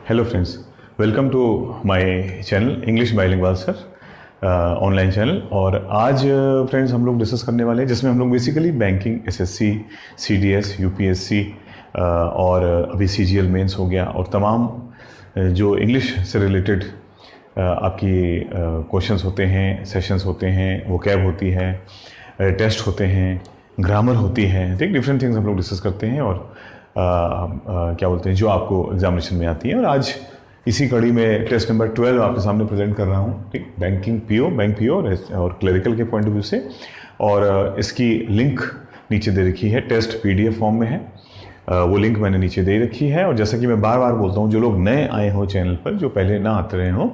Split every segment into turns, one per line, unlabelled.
Hello friends, welcome to my channel English bilingual sir online channel. और आज friends हम लोग डिस्कस करने वाले हैं जिसमें हम लोग basically banking, SSC, CDS, UPSC और अभी सीजीएल मेंस हो गया और तमाम जो इंग्लिश से रिलेटेड आपकी क्वेश्चंस होते हैं, सेशंस होते हैं, वोकैब होती है, टेस्ट होते हैं, ग्रामर होती है, ठीक, डिफरेंट थिंग्स हम लोग डिस्कस करते हैं और क्या बोलते हैं जो आपको एग्जामिनेशन में आती है। और आज इसी कड़ी में टेस्ट नंबर 12 आपके सामने प्रेजेंट कर रहा हूँ, ठीक, बैंकिंग पीओ, बैंक पीओ और क्लरिकल के पॉइंट ऑफ व्यू से। और इसकी लिंक नीचे दे रखी है, टेस्ट पीडीएफ फॉर्म में है, वो लिंक मैंने नीचे दे रखी है। और जैसा कि मैं बार बार बोलता हूँ, जो लोग नए आए हो चैनल पर, जो पहले ना आते रहे हों,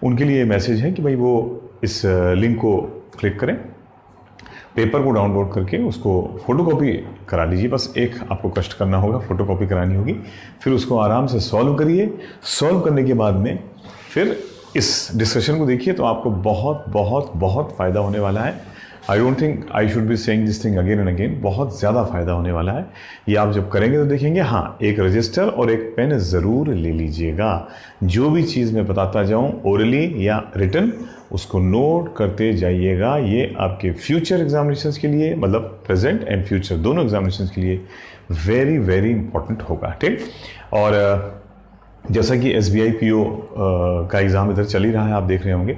उनके लिए मैसेज है कि भाई वो इस लिंक को क्लिक करें, पेपर को डाउनलोड करके उसको फोटोकॉपी करा लीजिए। बस एक आपको कष्ट करना होगा, फोटोकॉपी करानी होगी, फिर उसको आराम से सॉल्व करिए। सॉल्व करने के बाद में फिर इस डिस्कशन को देखिए तो आपको बहुत बहुत बहुत फ़ायदा होने वाला है। I don't think I should be saying this thing again and again, बहुत ज़्यादा फ़ायदा होने वाला है। ये आप जब करेंगे तो देखेंगे। हाँ, एक रजिस्टर और एक पेन ज़रूर ले लीजिएगा। जो भी चीज़ मैं बताता जाऊँ ओरली या रिटन, उसको नोट करते जाइएगा। ये आपके फ्यूचर एग्जामिनेशंस के लिए, मतलब प्रेजेंट एंड फ्यूचर दोनों एग्जामिनेशंस के लिए वेरी वेरी इंपॉर्टेंट होगा, ठीक। और जैसा कि एसबीआई पीओ का एग्ज़ाम इधर चल ही रहा है, आप देख रहे होंगे,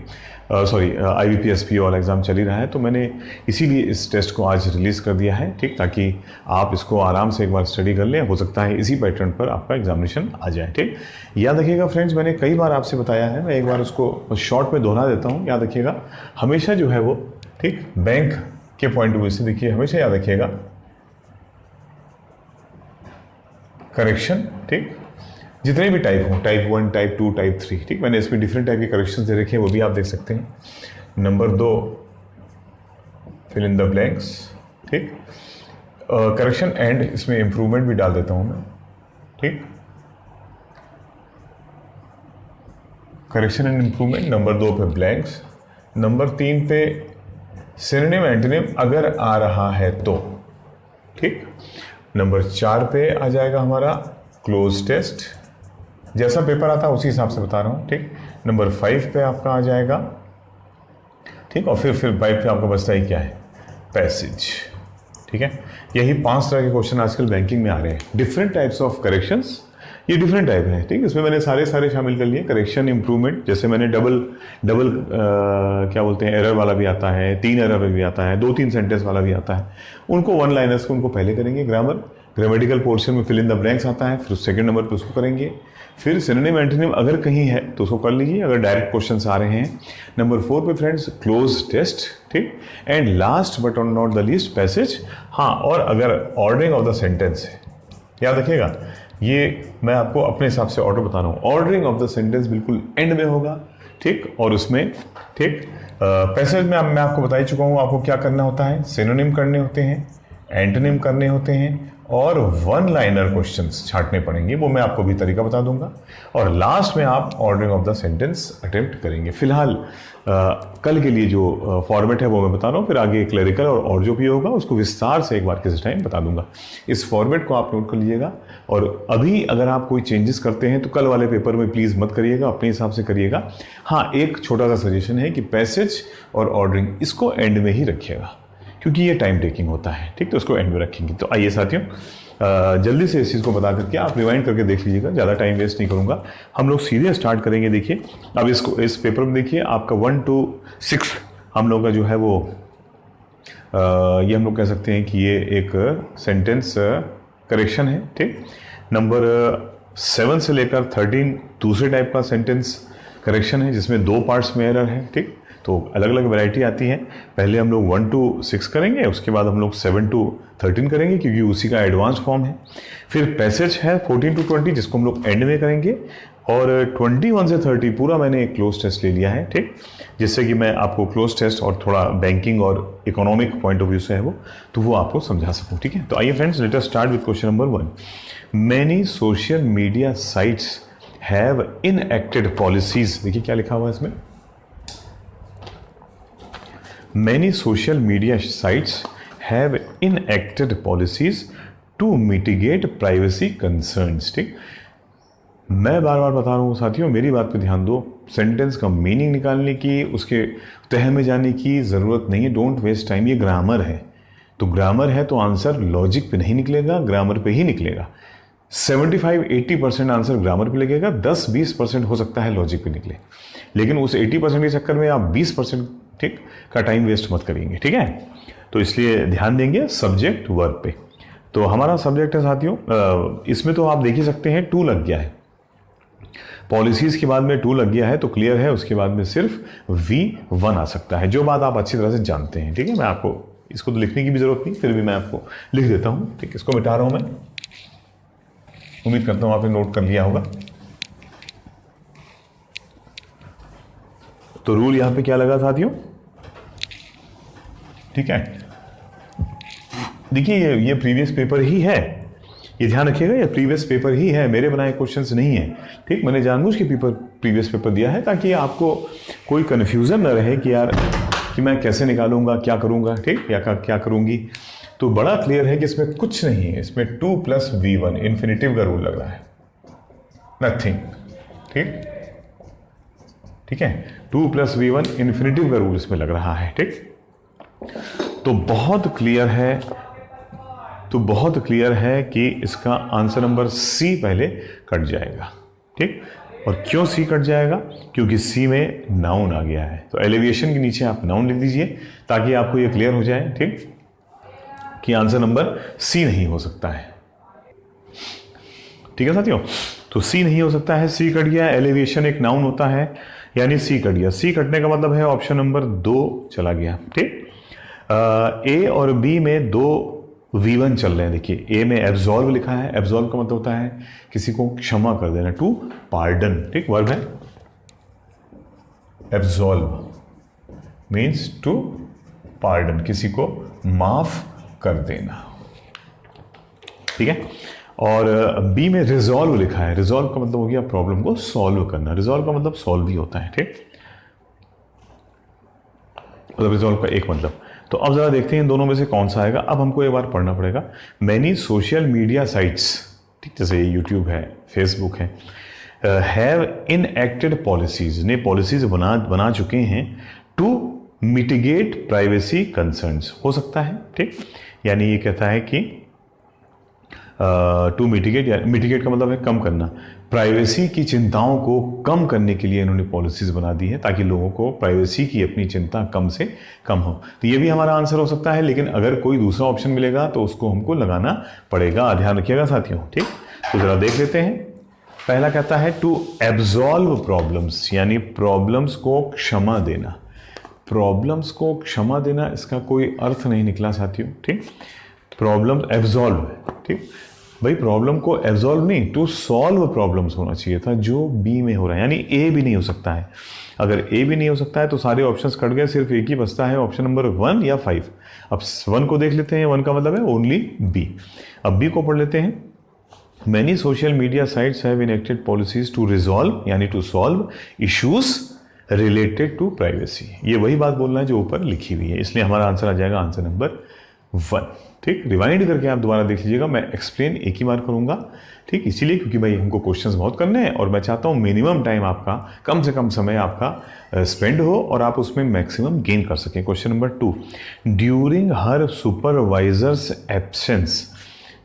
सॉरी आईबीपीएस पीओ वाला एग्ज़ाम चल ही रहा है, तो मैंने इसीलिए इस टेस्ट को आज रिलीज़ कर दिया है, ठीक, ताकि आप इसको आराम से एक बार स्टडी कर लें। हो सकता है इसी पैटर्न पर आपका एग्जामिनेशन आ जाए, ठीक। याद रखिएगा फ्रेंड्स, मैंने कई बार आपसे बताया है, मैं एक बार उसको शॉर्ट में दोहरा देता हूँ। याद रखिएगा हमेशा जो है वो, ठीक, बैंक के पॉइंट ऑफ व्यू से देखिए, हमेशा याद रखिएगा करेक्शन, ठीक, जितने भी टाइप हो, टाइप 1, टाइप 2, टाइप 3, ठीक, मैंने इसमें डिफरेंट टाइप के करेक्शंस दे रखे हैं, वो भी आप देख सकते हैं। Number 2, fill in the blanks, ठीक, करेक्शन एंड इसमें इंप्रूवमेंट भी डाल देता हूं मैं, ठीक, करेक्शन एंड इंप्रूवमेंट। नंबर 2 पे ब्लैंक्स, नंबर 3 पे सिनोनिम एंटोनिम अगर आ रहा है तो, ठीक। नंबर 4 पे आ जाएगा हमारा क्लोज टेस्ट, जैसा पेपर आता है उसी हिसाब से बता रहा हूँ, ठीक। नंबर 5 पे आपका आ जाएगा, ठीक, और फिर 5 पे आपका बचता ही क्या है, पैसेज, ठीक है। यही 5 तरह के क्वेश्चन आजकल बैंकिंग में आ रहे हैं, डिफरेंट टाइप्स ऑफ करेक्शंस, ये डिफरेंट टाइप है, ठीक। इसमें मैंने सारे शामिल कर लिए। करेक्शन, इंप्रूवमेंट, जैसे मैंने डबल क्या बोलते हैं, एरर वाला भी आता है, 3 एरर भी आता है, 2-3 सेंटेंस वाला भी आता है, उनको 1 लाइनर्स को उनको पहले करेंगे। ग्रामर, ग्रामेटिकल पोर्शन में फिल इन द ब्लैंक्स आता है, फिर सेकंड नंबर पे उसको करेंगे। फिर सिनोनिम एंटोनिम अगर कहीं है तो उसको कर लीजिए, अगर डायरेक्ट क्वेश्चंस आ रहे हैं। नंबर 4 पे फ्रेंड्स क्लोज टेस्ट, ठीक, and last but not the least passage. हाँ, और अगर ऑर्डरिंग ऑफ द सेंटेंस है, याद रखिएगा, ये मैं आपको अपने हिसाब से ऑर्डर बता रहा हूँ। ऑर्डरिंग ऑफ द सेंटेंस बिल्कुल एंड में होगा, ठीक, और उसमें, ठीक, पैसेज में मैं आपको बता ही चुका हूँ आपको क्या करना होता है। सिनोनिम करने होते हैं, एंटोनिम करने होते हैं, और 1 लाइनर क्वेश्चंस छांटने पड़ेंगे, वो मैं आपको भी तरीका बता दूंगा। और लास्ट में आप ordering of the sentence attempt करेंगे। फिलहाल कल के लिए जो फॉर्मेट है वो मैं बता रहा हूँ, फिर आगे क्लरिकल और जो भी होगा उसको विस्तार से एक बार किसी टाइम बता दूंगा। इस फॉर्मेट को आप नोट कर लीजिएगा। और अभी अगर आप कोई चेंजेस करते हैं तो कल वाले पेपर में प्लीज़ मत करिएगा, अपने हिसाब से करिएगा। हाँ, एक छोटा सा सजेशन है कि पैसेज और ऑर्डरिंग इसको एंड में ही रखिएगा, क्योंकि ये टाइम टेकिंग होता है, ठीक, तो उसको एंड में रखेंगे। तो आइए साथियों, जल्दी से इस चीज़ को बता करके आप रिवाइंड करके देख लीजिएगा, ज़्यादा टाइम वेस्ट नहीं करूँगा। हम लोग सीधे स्टार्ट करेंगे। देखिए अब इसको, इस पेपर में देखिए आपका 1 to 6 हम लोग का जो है वो ये हम लोग कह सकते हैं कि ये एक सेंटेंस करेक्शन है, ठीक। नंबर 7 से लेकर 13 दूसरे टाइप का सेंटेंस करेक्शन है, जिसमें 2 पार्ट्स में एरर है, ठीक। तो अलग अलग वैरायटी आती है। पहले हम लोग 1 to 6 करेंगे, उसके बाद हम लोग 7 to 13 करेंगे, क्योंकि उसी का एडवांस फॉर्म है। फिर पैसेज है 14 to 20, जिसको हम लोग एंड में करेंगे। और 21 से 30 पूरा मैंने एक क्लोज टेस्ट ले लिया है, ठीक, जिससे कि मैं आपको क्लोज टेस्ट और थोड़ा बैंकिंग और इकोनॉमिक पॉइंट ऑफ व्यू से है वो, तो वो आपको समझा सकूँ, ठीक है। तो आइए friends, let us start with question number 1। Many social media sites have enacted policies. देखिए क्या लिखा हुआ है इसमें, Many social media sites have enacted policies to mitigate privacy concerns, ठीक। मैं बार बार बता रहा हूँ साथियों, मेरी बात पे ध्यान दो। सेंटेंस का मीनिंग निकालने की, उसके तह में जाने की ज़रूरत नहीं है। Don't waste time. ये ग्रामर है, तो ग्रामर है तो आंसर लॉजिक पे नहीं निकलेगा, ग्रामर पे ही निकलेगा। 75-80% आंसर ग्रामर पे लगेगा, 10-20% हो सकता है लॉजिक पे निकले। लेकिन उस 80% के चक्कर में आप 20% ठीक का टाइम वेस्ट मत करेंगे, ठीक है। तो इसलिए ध्यान देंगे सब्जेक्ट वर्ब पे। तो हमारा सब्जेक्ट है साथियों, इसमें तो आप देख ही सकते हैं टू लग गया है। पॉलिसीज के बाद में टू लग गया है तो क्लियर है, उसके बाद में सिर्फ V1 आ सकता है, जो बात आप अच्छी तरह से जानते हैं, ठीक है। मैं आपको इसको तो लिखने की भी जरूरत नहीं, फिर भी मैं आपको लिख देता हूँ, ठीक है। इसको मिटा रहा हूँ मैं, उम्मीद करता हूँ आपने नोट कर लिया होगा। तो रूल यहां पे क्या लगा साथियों, ठीक है। देखिए ये प्रीवियस पेपर ही है, ये ध्यान रखिएगा, ये प्रीवियस पेपर ही है, मेरे बनाए क्वेश्चंस नहीं है, ठीक। मैंने जानबूझ के प्रीवियस पेपर दिया है ताकि आपको कोई कन्फ्यूजन न रहे कि यार कि मैं कैसे निकालूंगा, क्या करूंगा, ठीक, या क्या करूंगी। तो बड़ा क्लियर है कि इसमें कुछ नहीं है, इसमें 2+V1 इन्फिनेटिव का रूल लग रहा है, नथिंग, ठीक है। 2+V1 इन्फिनेटिव का रूल इसमें लग रहा है, ठीक। तो बहुत क्लियर है कि इसका आंसर नंबर सी पहले कट जाएगा, ठीक। और क्यों सी कट जाएगा, क्योंकि सी में नाउन आ गया है। तो एलिवेशन के नीचे आप नाउन लिख दीजिए ताकि आपको ये क्लियर हो जाए, ठीक, कि आंसर नंबर सी नहीं हो सकता है, ठीक है साथियों। तो सी नहीं हो सकता है, सी कट गया। एलिवेशन एक नाउन होता है, यानी सी कट गया। सी कटने का मतलब है ऑप्शन नंबर 2 चला गया, ठीक। ए और बी में 2V1 चल रहे हैं। देखिए ए में एब्जॉल्व लिखा है, एब्जॉल्व का मतलब होता है किसी को क्षमा कर देना, टू पार्डन, ठीक, वर्ब है। एब्जॉल्व मीन्स टू पार्डन, किसी को माफ कर देना, ठीक है। और बी में रिजॉल्व लिखा है, रिजॉल्व का मतलब हो गया प्रॉब्लम को सॉल्व करना, रिजॉल्व का मतलब सॉल्व ही होता है, ठीक, मतलब रिजॉल्व का एक मतलब। तो अब जरा देखते हैं इन दोनों में से कौन सा आएगा। अब हमको एक बार पढ़ना पड़ेगा। मैनी सोशल मीडिया साइट्स, ठीक, जैसे यूट्यूब है, फेसबुक है, हैव इनएक्टेड पॉलिसीज, ने पॉलिसीज बना चुके हैं टू मिटिगेट प्राइवेसी कंसर्न्स, हो सकता है, ठीक। यानी ये कहता है कि टू मिटिगेट, मिटिगेट का मतलब है कम करना, प्राइवेसी की चिंताओं को कम करने के लिए इन्होंने पॉलिसीज बना दी है ताकि लोगों को प्राइवेसी की अपनी चिंता कम से कम हो। तो ये भी हमारा आंसर हो सकता है, लेकिन अगर कोई दूसरा ऑप्शन मिलेगा तो उसको हमको लगाना पड़ेगा, ध्यान रखिएगा साथियों, ठीक। तो जरा देख लेते हैं। पहला कहता है टू एब्जॉल्व प्रॉब्लम्स, यानी प्रॉब्लम्स को क्षमा देना। प्रॉब्लम्स को क्षमा देना, इसका कोई अर्थ नहीं निकला साथियों, ठीक। प्रॉब्लम एब्जॉल्व है, ठीक भाई, प्रॉब्लम को एब्जॉल्व नहीं, टू सॉल्व प्रॉब्लम्स होना चाहिए था, जो बी में हो रहा है, यानी ए भी नहीं हो सकता है। अगर ए भी नहीं हो सकता है तो सारे ऑप्शंस कट गए, सिर्फ एक ही बचता है, ऑप्शन नंबर 1 या 5। अब 1 को देख लेते हैं, 1 का मतलब है ओनली बी। अब बी को पढ़ लेते हैं। Many social media sites have enacted policies to resolve, यानी to solve issues related to privacy. ये वही बात बोलना है जो ऊपर लिखी हुई है, इसलिए हमारा आंसर आ जाएगा आंसर नंबर 1, ठीक। रिवाइंड करके आप दोबारा देख लीजिएगा, मैं एक्सप्लेन एक ही बार करूंगा, ठीक, इसीलिए क्योंकि भाई हमको क्वेश्चंस बहुत करने हैं और मैं चाहता हूं मिनिमम टाइम आपका, कम से कम समय आपका स्पेंड हो और आप उसमें मैक्सिमम गेन कर सकें। Question number 2, during her supervisors absence,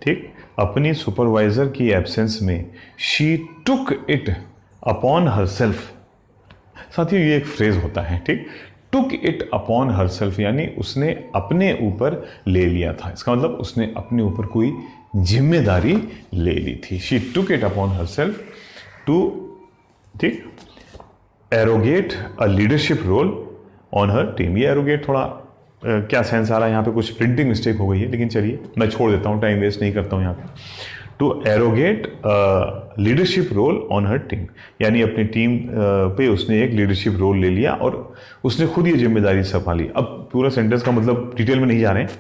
ठीक, अपनी सुपरवाइजर की एब्सेंस में she took it upon herself. साथियों ये एक फ्रेज होता है, ठीक, टुक इट अपॉन हरसेल्फ, यानी उसने अपने ऊपर ले लिया था। इसका मतलब उसने अपने ऊपर कोई जिम्मेदारी ले ली थी। She took it upon herself to, ठीक, arrogate a leadership role on her team. ये एरोगेट थोड़ा क्या सेंस आ रहा है यहाँ पे, कुछ प्रिंटिंग मिस्टेक हो गई है, लेकिन चलिए मैं छोड़ देता हूँ, टाइम वेस्ट नहीं करता हूँ यहाँ पे। To arrogate leadership role on her team, यानी अपनी टीम पे उसने एक लीडरशिप रोल ले लिया और उसने खुद ये जिम्मेदारी संभाली। अब पूरा सेंटेंस का मतलब डिटेल में नहीं जा रहे हैं।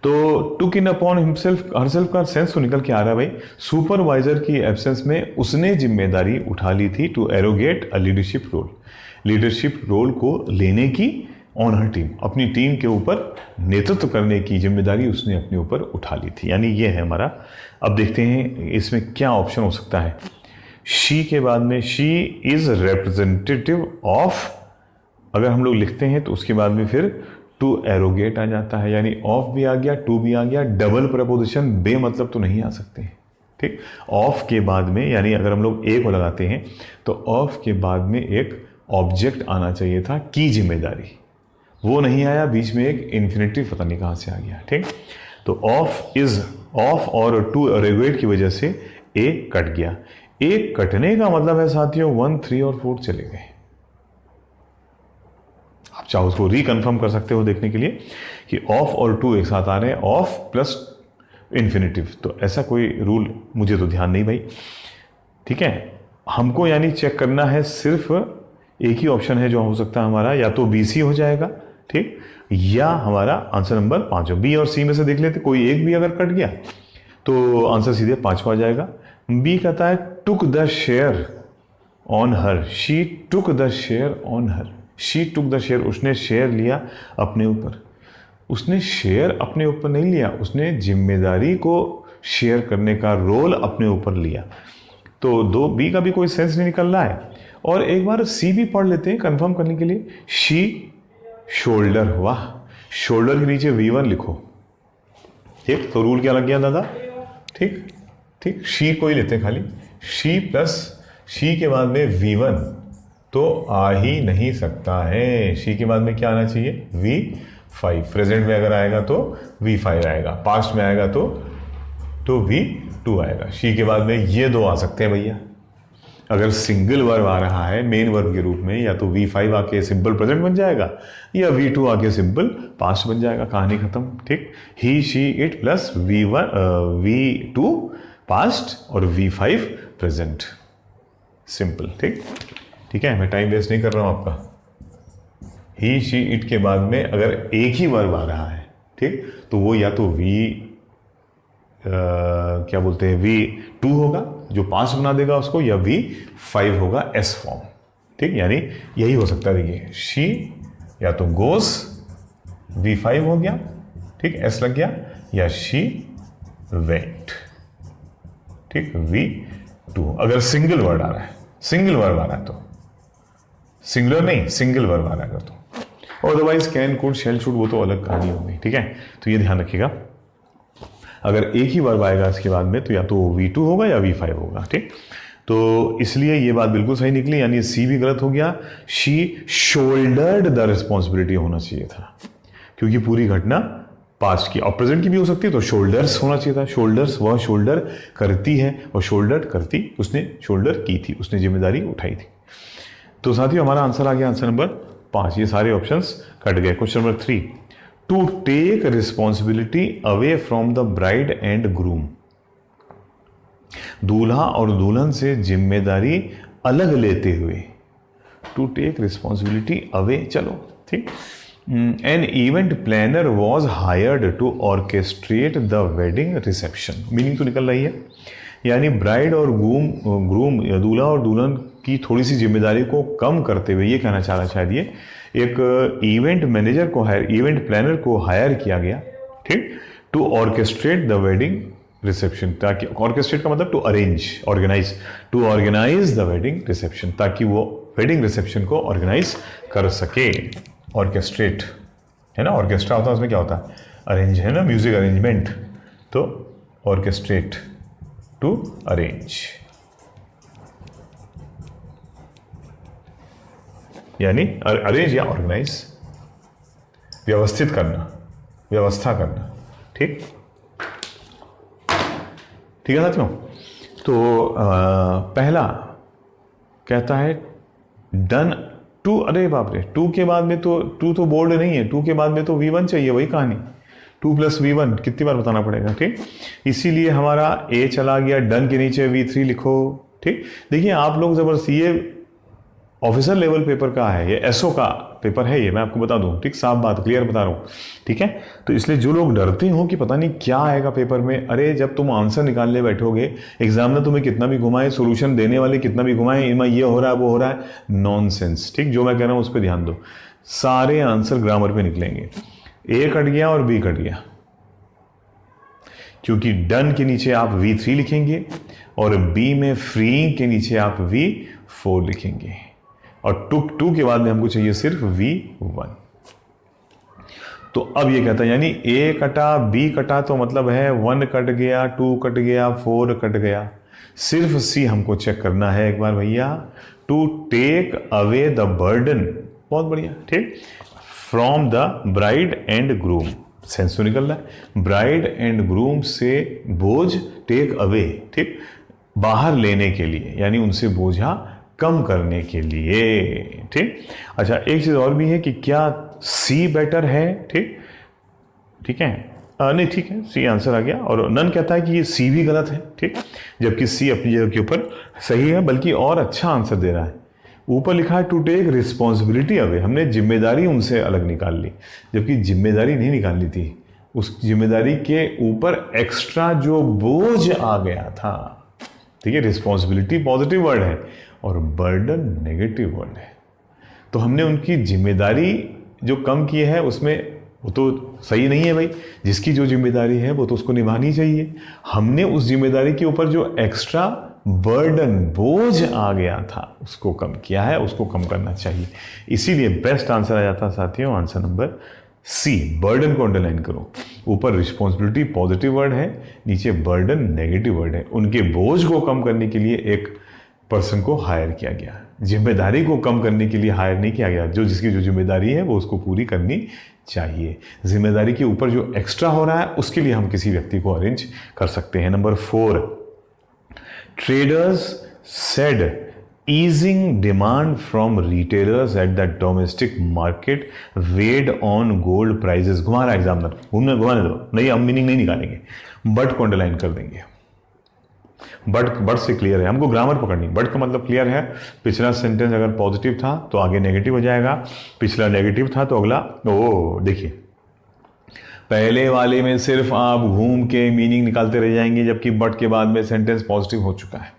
तो टुक इन अपॉन हिमसेल्फ, हरसेल्फ का सेंस तो निकल के आ रहा है भाई, सुपरवाइजर की एब्सेंस में उसने जिम्मेदारी उठा ली थी, to arrogate a leadership role, leadership role को लेने की, ऑन हर टीम, अपनी टीम के ऊपर नेतृत्व करने की जिम्मेदारी उसने अपने ऊपर उठा ली थी, यानी ये है हमारा। अब देखते हैं इसमें क्या ऑप्शन हो सकता है। शी के बाद में शी इज रिप्रेजेंटेटिव ऑफ, अगर हम लोग लिखते हैं तो उसके बाद में फिर टू एरोगेट आ जाता है, यानी ऑफ भी आ गया, टू भी आ गया, डबल प्रपोजिशन बे मतलब तो नहीं आ सकते, ठीक। ऑफ के बाद में, यानी अगर हम लोग ए को लगाते हैं तो ऑफ के बाद में एक ऑब्जेक्ट आना चाहिए था, की जिम्मेदारी, वो नहीं आया, बीच में एक इन्फिनेटिव पता नहीं कहाँ से आ गया, ठीक। तो ऑफ और टू एरोगेट की वजह से ए कट गया। ए कटने का मतलब है साथियों 1, 3 और 4 चले गए। आप चाहो उसको रिकन्फर्म कर सकते हो देखने के लिए कि ऑफ और टू एक साथ आ रहे हैं, ऑफ प्लस इन्फिनेटिव, तो ऐसा कोई रूल मुझे तो ध्यान नहीं भाई, ठीक है। हमको यानी चेक करना है, सिर्फ एक ही ऑप्शन है जो हो सकता है हमारा, या तो बी सी हो जाएगा, ठीक, या हमारा आंसर नंबर 5 हो। बी और सी में से देख लेते, कोई एक भी अगर कट गया तो आंसर सीधे 5 आ जाएगा। बी कहता है took the share on her, she took the share on her, she took the share, उसने शेयर लिया अपने ऊपर। उसने शेयर अपने ऊपर नहीं लिया, उसने जिम्मेदारी को शेयर करने का रोल अपने ऊपर लिया। तो दो बी का भी कोई सेंस नहीं निकल रहा है। और एक बार सी भी पढ़ लेते हैं कंफर्म करने के लिए। शी शोल्डर, वाह, शोल्डर के नीचे V1 लिखो, ठीक। तो रूल क्या लग गया दादा, ठीक ठीक, शी को ही लेते हैं खाली, शी प्लस शी के बाद में V1 तो आ ही नहीं सकता है। शी के बाद में क्या आना चाहिए, V5। प्रेजेंट में अगर आएगा तो V5 आएगा, पास्ट में आएगा तो V2 आएगा। शी के बाद में ये दो आ सकते हैं भैया। अगर सिंगल वर्ब आ रहा है मेन वर्ब के रूप में, या तो V5 आके सिंपल प्रेजेंट बन जाएगा, या V2 आके सिंपल पास्ट बन जाएगा, कहानी खत्म, ठीक। He she it plus V2 past और V5 प्रेजेंट, सिंपल, ठीक। ठीक है, मैं टाइम वेस्ट नहीं कर रहा हूं आपका। ही शी इट के बाद में अगर एक ही वर्ब आ रहा है, ठीक, तो वो या तो क्या बोलते हैं V2 होगा जो पास्ट बना देगा उसको, या V5 होगा एस फॉर्म, ठीक। यानी यही हो सकता है, देखिए शी या तो गोस V5 हो गया, ठीक, एस लग गया, या शी वेंट, ठीक, V2। अगर सिंगल वर्ड आ रहा है, सिंगल वर्ब आ रहा है तो, सिंगुलर नहीं सिंगल वर्ब आ रहा है तो, otherwise can could shell should वो तो अलग कहानी होगी, ठीक है। तो ये ध्यान रखिएगा, अगर एक ही वर्ब आएगा इसके बाद में तो या तो V2 होगा या V5 होगा, ठीक। तो इसलिए ये बात बिल्कुल सही निकली, यानी सी भी गलत हो गया। शी शोल्डर्ड द रिस्पॉन्सिबिलिटी होना चाहिए था, क्योंकि पूरी घटना पास्ट की और प्रेजेंट की भी हो सकती है, तो शोल्डर्स होना चाहिए था। शोल्डर्स, वह शोल्डर करती है और शोल्डर करती, उसने शोल्डर की थी, उसने जिम्मेदारी उठाई थी। तो साथियों हमारा आंसर आ गया, आंसर नंबर 5। ये सारे ऑप्शंस कट गए। Question number 3, to take responsibility away from the bride and groom, दूल्हा और दुल्हन से जिम्मेदारी अलग लेते हुए, टू टेक रिस्पॉन्सिबिलिटी अवे, चलो ठीक। An event planner was hired to orchestrate the wedding reception, meaning तो निकल रही है, यानी ब्राइड और ग्रूम दूल्हा और दुल्हन की थोड़ी सी जिम्मेदारी को कम करते हुए, ये कहना चाह रहा शायद ये, एक इवेंट मैनेजर को इवेंट प्लानर को हायर किया गया, ठीक, to orchestrate the wedding reception, ताकि ऑर्केस्ट्रेट का मतलब to arrange, organise, to organise the wedding reception, ताकि वो वेडिंग रिसेप्शन को ऑर्गेनाइज कर सके। ऑर्केस्ट्रेट है ना, ऑर्केस्ट्रा होता है, उसमें क्या होता है, अरेंज है ना, म्यूजिक अरेंजमेंट, तो ऑर्केस्ट्रेट टू अरेंज, यानी अरेंज या ऑर्गेनाइज, व्यवस्थित करना, व्यवस्था करना, ठीक ठीक है साथियों। तो पहला कहता है डन टू, अरे बाप रे, टू के बाद में तो टू तो बोल्ड नहीं है, टू के बाद में तो V1 चाहिए, वही कहानी, 2 + V1 कितनी बार बताना पड़ेगा, ठीक। इसीलिए हमारा ए चला गया, डन के नीचे V3 लिखो, ठीक। देखिए आप लोग जबरदस्ती, ये ऑफिसर लेवल पेपर का है, ये एसओ का पेपर है, ये मैं आपको बता दूं, ठीक, साफ बात, क्लियर बता रहा हूं, ठीक है। तो इसलिए जो लोग डरते हो कि पता नहीं क्या आएगा पेपर में, अरे जब तुम आंसर निकालने बैठोगे, एग्जामिनर तुम्हें कितना भी घुमाए, सोल्यूशन देने वाले कितना भी घुमाए, इनमें ये हो रहा है वो हो रहा है, नॉनसेंस, ठीक। जो मैं कह रहा हूं उस पर ध्यान दो, सारे आंसर ग्रामर पे निकलेंगे। ए कट गया और बी कट गया, क्योंकि डन के नीचे आप V3 लिखेंगे और बी में फ्रीइंग के नीचे आप V4 लिखेंगे और टुक टू के बाद में हमको चाहिए सिर्फ V1। तो अब ये कहता है यानी A कटा B कटा तो मतलब है 1 कट गया, 2 कट गया, 4 कट गया। सिर्फ C हमको चेक करना है एक बार भैया, to take away the burden. बहुत बढ़िया, ठीक, from the bride and groom, sense तो निकल रहा है, ब्राइड एंड ग्रूम से बोझ टेक अवे, ठीक, बाहर लेने के लिए, यानी उनसे बोझा कम करने के लिए, ठीक। अच्छा, एक चीज और भी है कि क्या सी बेटर है, ठीक, ठीक है, नहीं ठीक है, सी आंसर आ गया। और नन कहता है कि ये सी भी गलत है, ठीक, जबकि सी अपनी जगह के ऊपर सही है, बल्कि और अच्छा आंसर दे रहा है। ऊपर लिखा है टू टेक रिस्पॉन्सिबिलिटी अवे, हमने जिम्मेदारी उनसे अलग निकाल ली, जबकि जिम्मेदारी नहीं निकालनी थी, उस जिम्मेदारी के ऊपर एक्स्ट्रा जो बोझ आ गया था, ठीक है। रिस्पॉन्सिबिलिटी पॉजिटिव वर्ड है और बर्डन नेगेटिव वर्ड है, तो हमने उनकी जिम्मेदारी जो कम की है उसमें वो तो सही नहीं है भाई, जिसकी जो जिम्मेदारी है वो तो उसको निभानी चाहिए। हमने उस जिम्मेदारी के ऊपर जो एक्स्ट्रा बर्डन बोझ आ गया था उसको कम किया है, उसको कम करना चाहिए। इसीलिए बेस्ट आंसर आ जाता साथियों आंसर नंबर सी। बर्डन को अंडरलाइन करो, ऊपर रिस्पॉन्सिबिलिटी पॉजिटिव वर्ड है, नीचे बर्डन नेगेटिव वर्ड है। उनके बोझ को कम करने के लिए एक पर्सन को हायर किया गया, जिम्मेदारी को कम करने के लिए हायर नहीं किया गया। जो जिसकी जो जिम्मेदारी है वो उसको पूरी करनी चाहिए। जिम्मेदारी के ऊपर जो एक्स्ट्रा हो रहा है उसके लिए हम किसी व्यक्ति को अरेंज कर सकते हैं। Number 4, traders said easing demand from retailers at the domestic market weighed on gold prices। घुमा रहा एग्जामिनर, घुमाने दो, नहीं हम मीनिंग नहीं निकालेंगे, बट को अंडरलाइन कर देंगे। बट से क्लियर है, हमको ग्रामर पकड़नी। बट का मतलब क्लियर है, पिछला सेंटेंस अगर पॉजिटिव था तो आगे नेगेटिव हो जाएगा, पिछला नेगेटिव था तो अगला ओ देखिए, पहले वाले में सिर्फ आप घूम के मीनिंग निकालते रह जाएंगे, जबकि बट के बाद में सेंटेंस पॉजिटिव हो चुका है।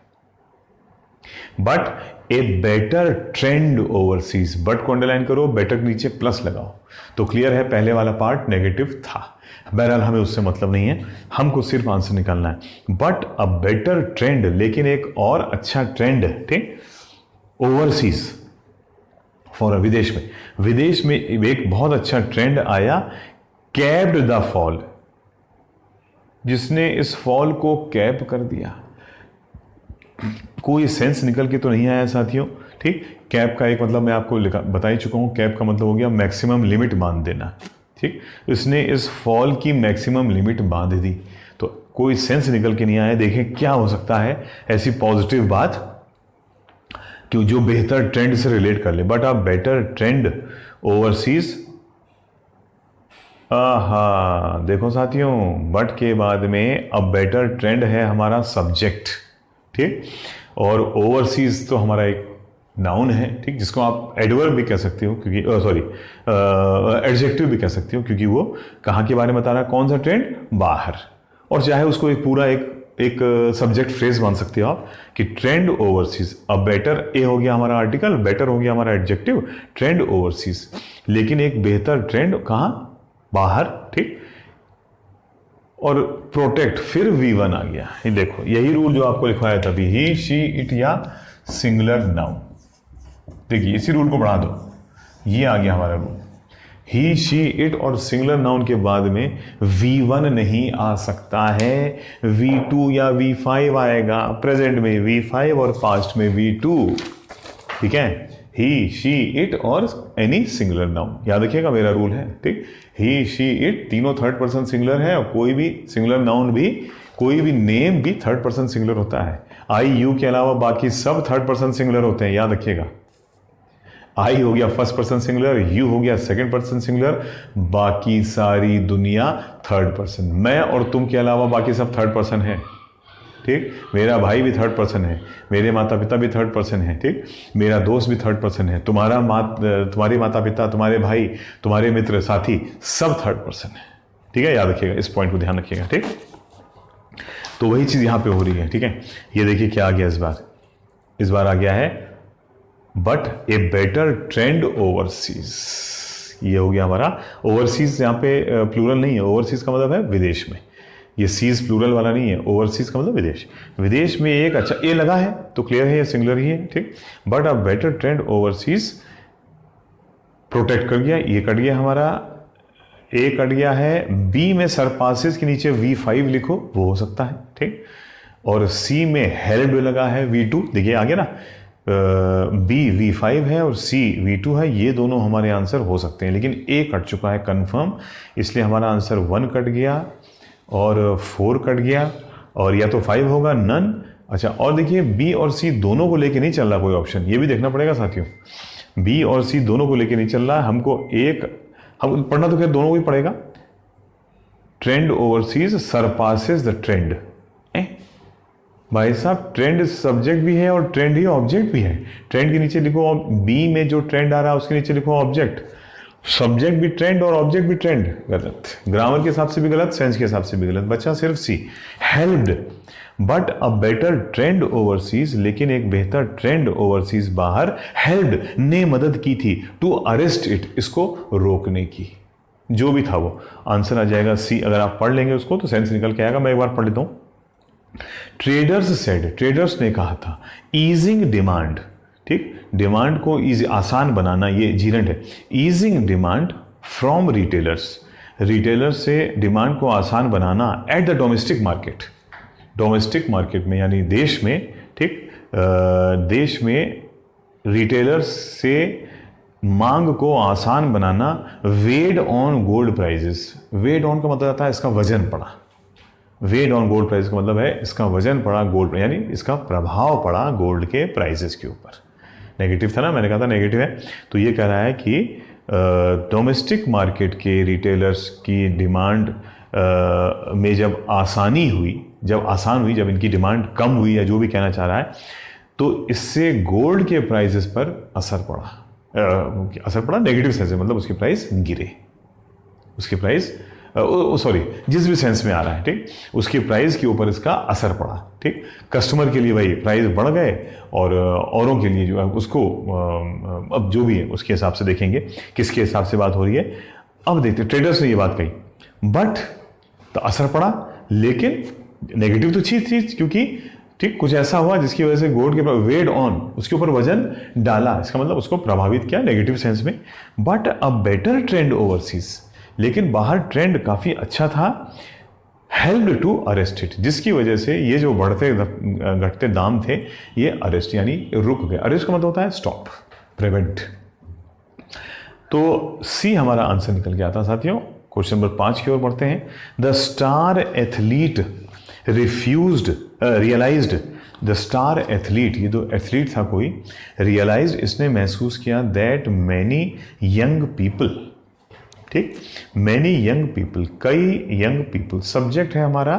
But a better trend overseas, but को अंडरलाइन करो, बेटर के नीचे प्लस लगाओ, तो क्लियर है पहले वाला पार्ट नेगेटिव था। बहरहाल हमें उससे मतलब नहीं है, हमको सिर्फ आंसर निकालना है। बट अ बेटर ट्रेंड, लेकिन एक और अच्छा ट्रेंड, ठीक, ओवरसीज फॉर विदेश में एक बहुत अच्छा ट्रेंड आया, कैप्ड द फॉल, जिसने इस फॉल को कैप कर दिया। कोई सेंस निकल के तो नहीं आया साथियों, ठीक। कैप का एक मतलब मैं आपको बता ही चुका हूं, कैप का मतलब हो गया मैक्सिमम लिमिट बांध देना, ठीक। इसने इस फॉल की मैक्सिमम लिमिट बांध दी, तो कोई सेंस निकल के नहीं आया। देखें क्या हो सकता है ऐसी पॉजिटिव बात कि जो बेहतर ट्रेंड से रिलेट कर ले। But a better trend overseas, देखो साथियों, बट के बाद में अब बेटर ट्रेंड है हमारा सब्जेक्ट, ठीक, और ओवरसीज तो हमारा एक नाउन है, ठीक, जिसको आप एडवर्ब भी कह सकते हो, क्योंकि एडजेक्टिव भी कह सकते हो, क्योंकि वो कहाँ के बारे में बता रहा है, कौन सा ट्रेंड, बाहर। और चाहे उसको एक पूरा एक सब्जेक्ट फ्रेज मान सकते हो आप कि ट्रेंड ओवरसीज। अब बेटर ए हो गया हमारा आर्टिकल, बेटर हो गया हमारा एडजेक्टिव, ट्रेंड ओवरसीज, लेकिन एक बेहतर ट्रेंड कहाँ, बाहर, ठीक। और प्रोटेक्ट, फिर V1 आ गया। ये देखो, यही रूल जो आपको लिखवाया था अभी, ही शी इट या सिंगुलर नाउन, देखिए इसी रूल को बढ़ा दो, ये आ गया हमारा रूल। ही शी इट और सिंगुलर नाउन के बाद में V1 नहीं आ सकता है, V2 या V5 आएगा। प्रेजेंट में V5 और पास्ट में V2, ठीक है। ही शी इट और एनी सिंगुलर नाउन, याद रखिएगा मेरा रूल है, ठीक। ही शी इट तीनों थर्ड पर्सन सिंगुलर है, और कोई भी सिंगुलर नाउन भी, कोई भी नेम भी थर्ड पर्सन सिंगुलर होता है। आई यू के अलावा बाकी सब थर्ड पर्सन सिंगुलर होते हैं, याद रखिएगा। आई हो गया फर्स्ट पर्सन सिंगुलर, यू हो गया सेकंड पर्सन सिंगुलर, बाकी सारी दुनिया थर्ड पर्सन। मैं और तुम के अलावा बाकी सब थर्ड पर्सन है, ठीक। मेरा भाई भी थर्ड पर्सन है, मेरे माता पिता भी थर्ड पर्सन है, ठीक। मेरा दोस्त भी थर्ड पर्सन है, तुम्हारी माता पिता, तुम्हारे भाई, तुम्हारे मित्र, साथी, सब थर्ड पर्सन है, ठीक है। याद रखिएगा, इस पॉइंट को ध्यान रखिएगा, ठीक। तो वही चीज यहां पे हो रही है, ठीक है। ये देखिए क्या आ गया इस बार आ गया है but a better trend overseas. ये हो गया हमारा ओवरसीज, यहाँ पे प्लूरल नहीं है, ओवरसीज का मतलब है विदेश में, ये सीज प्लूरल वाला नहीं है, ओवरसीज का मतलब विदेश। विदेश में एक, अच्छा ए लगा है तो क्लियर है ये सिंगुलर ही है, ठीक। But a better trend overseas protect कर गया, ये कट गया हमारा, ए कट गया है। बी में सरपासेस के नीचे V5 लिखो, वो हो सकता है, ठीक। और सी में हेल्ड लगा है V2, देखिए आ गया ना, बी V5 है और सी V2 है, ये दोनों हमारे आंसर हो सकते हैं। लेकिन ए कट चुका है कंफर्म, इसलिए हमारा आंसर 1 कट गया और 4 कट गया, और या तो 5 होगा, नन। अच्छा, और देखिए बी और सी दोनों को लेके नहीं चल रहा कोई ऑप्शन, ये भी देखना पड़ेगा साथियों। बी और सी दोनों को लेके नहीं चल रहा, हमको हम पढ़ना तो खैर दोनों को ही पड़ेगा। Trend overseas surpasses the trend. भाई साहब, ट्रेंड सब्जेक्ट भी है और ट्रेंड ही ऑब्जेक्ट भी है। ट्रेंड के नीचे लिखो, बी में जो ट्रेंड आ रहा है उसके नीचे लिखो ऑब्जेक्ट। सब्जेक्ट भी ट्रेंड और ऑब्जेक्ट भी ट्रेंड, गलत। ग्रामर के हिसाब से भी गलत, सेंस के हिसाब से भी गलत, बच्चा सिर्फ सी। Helped but a better trend overseas, लेकिन एक बेहतर ट्रेंड ओवरसीज बाहर, हेल्प्ड ने मदद की थी, टू अरेस्ट इट, इसको रोकने की। जो भी था वो आंसर आ जाएगा सी। अगर आप पढ़ लेंगे उसको तो सेंस निकल के आएगा। मैं एक बार पढ़ लेता हूं। ट्रेडर्स सेड, ट्रेडर्स ने कहा था, ईजिंग डिमांड, ठीक, डिमांड को आसान बनाना, ये जीरेंट है। Easing demand from retailers, retailer से डिमांड को आसान बनाना at the domestic market, domestic market में यानी देश में, ठीक, देश में रिटेलर्स से मांग को आसान बनाना। Weighed on gold prices, weighed on का मतलब आता है इसका वजन पड़ा, वेड ऑन गोल्ड प्राइस का मतलब है इसका वजन पड़ा गोल्ड, यानी इसका प्रभाव पड़ा गोल्ड के प्राइसेस के ऊपर। नेगेटिव था ना, मैंने कहा था नेगेटिव है। तो ये कह रहा है कि डोमेस्टिक मार्केट के रिटेलर्स की डिमांड में जब आसानी हुई, जब आसान हुई, जब इनकी डिमांड कम हुई, या जो भी कहना चाह रहा है, तो इससे गोल्ड के प्राइसेस पर असर पड़ा। असर पड़ा नेगेटिव सेंस में, मतलब उसके प्राइस गिरे, उसके प्राइस सॉरी जिस भी सेंस में आ रहा है, ठीक, उसके प्राइस के ऊपर इसका असर पड़ा, ठीक। कस्टमर के लिए भाई प्राइस बढ़ गए और औरों के लिए जो है उसको अब जो भी है उसके हिसाब से देखेंगे किसके हिसाब से बात हो रही है। अब देखते हैं, ट्रेडर्स ने ये बात कही, बट तो असर पड़ा, लेकिन नेगेटिव तो चीज, क्योंकि ठीक कुछ ऐसा हुआ जिसकी वजह से गोल्ड के वेड ऑन, उसके ऊपर वजन डाला, इसका मतलब उसको प्रभावित किया नेगेटिव सेंस में। But a better trend overseas, लेकिन बाहर ट्रेंड काफी अच्छा था। हेल्प्ड टू अरेस्ट इट, जिसकी वजह से ये जो बढ़ते घटते दाम थे ये अरेस्ट यानी रुक गए। अरेस्ट का मतलब होता है स्टॉप, प्रिवेंट। तो सी हमारा आंसर निकल गया था साथियों। क्वेश्चन नंबर 5 की ओर बढ़ते हैं। The star athlete realised, the star athlete, ये तो एथलीट था कोई, रियलाइज्ड, इसने महसूस किया, दैट मैनी यंग पीपल, ठीक, मैनी यंग पीपल, कई यंग पीपल, सब्जेक्ट है हमारा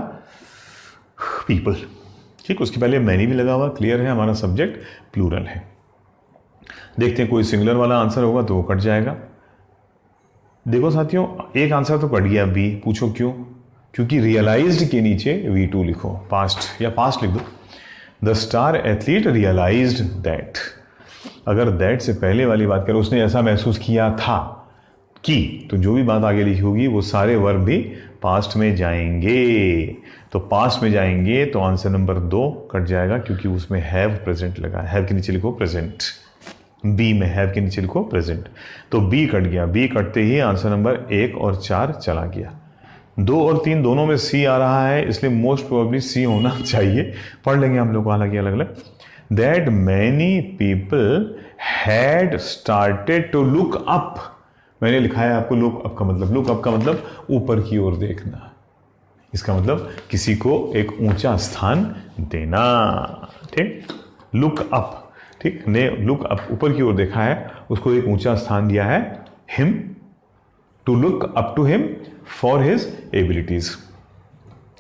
पीपल, ठीक, उसके पहले मैनी भी लगा हुआ, क्लियर है, हमारा सब्जेक्ट प्लूरल है। देखते हैं कोई सिंगुलर वाला आंसर होगा तो वो कट जाएगा। देखो साथियों, एक आंसर तो कट गया बी, पूछो क्यों? क्योंकि रियलाइज्ड के नीचे V2 लिखो, पास्ट या पास्ट लिख दो। The star athlete realised that, अगर दैट से पहले वाली बात करें, उसने ऐसा महसूस किया था कि, तो जो भी बात आगे लिखी होगी वो सारे वर्ब भी पास्ट में जाएंगे। तो पास्ट में जाएंगे तो आंसर नंबर 2 कट जाएगा, क्योंकि उसमें हैव प्रेजेंट लगा है। हैव के नीचे लिखो प्रेजेंट, बी में हैव के नीचे लिखो प्रेजेंट, तो बी कट गया। बी कटते ही आंसर नंबर 1 और 4 चला गया। 2 और 3 दोनों में सी आ रहा है, इसलिए मोस्ट प्रोबेबली सी होना चाहिए। पढ़ लेंगे हम लोग हालांकि अलग अलग। That many people had started to look up, मैंने लिखा है आपको लुक अप का मतलब, लुक अप का मतलब ऊपर की ओर देखना, इसका मतलब किसी को एक ऊंचा स्थान देना, ठीक। लुक अप, ठीक, ने लुक अप, ऊपर की ओर देखा है, उसको एक ऊंचा स्थान दिया है। Him, to look up to him for his abilities,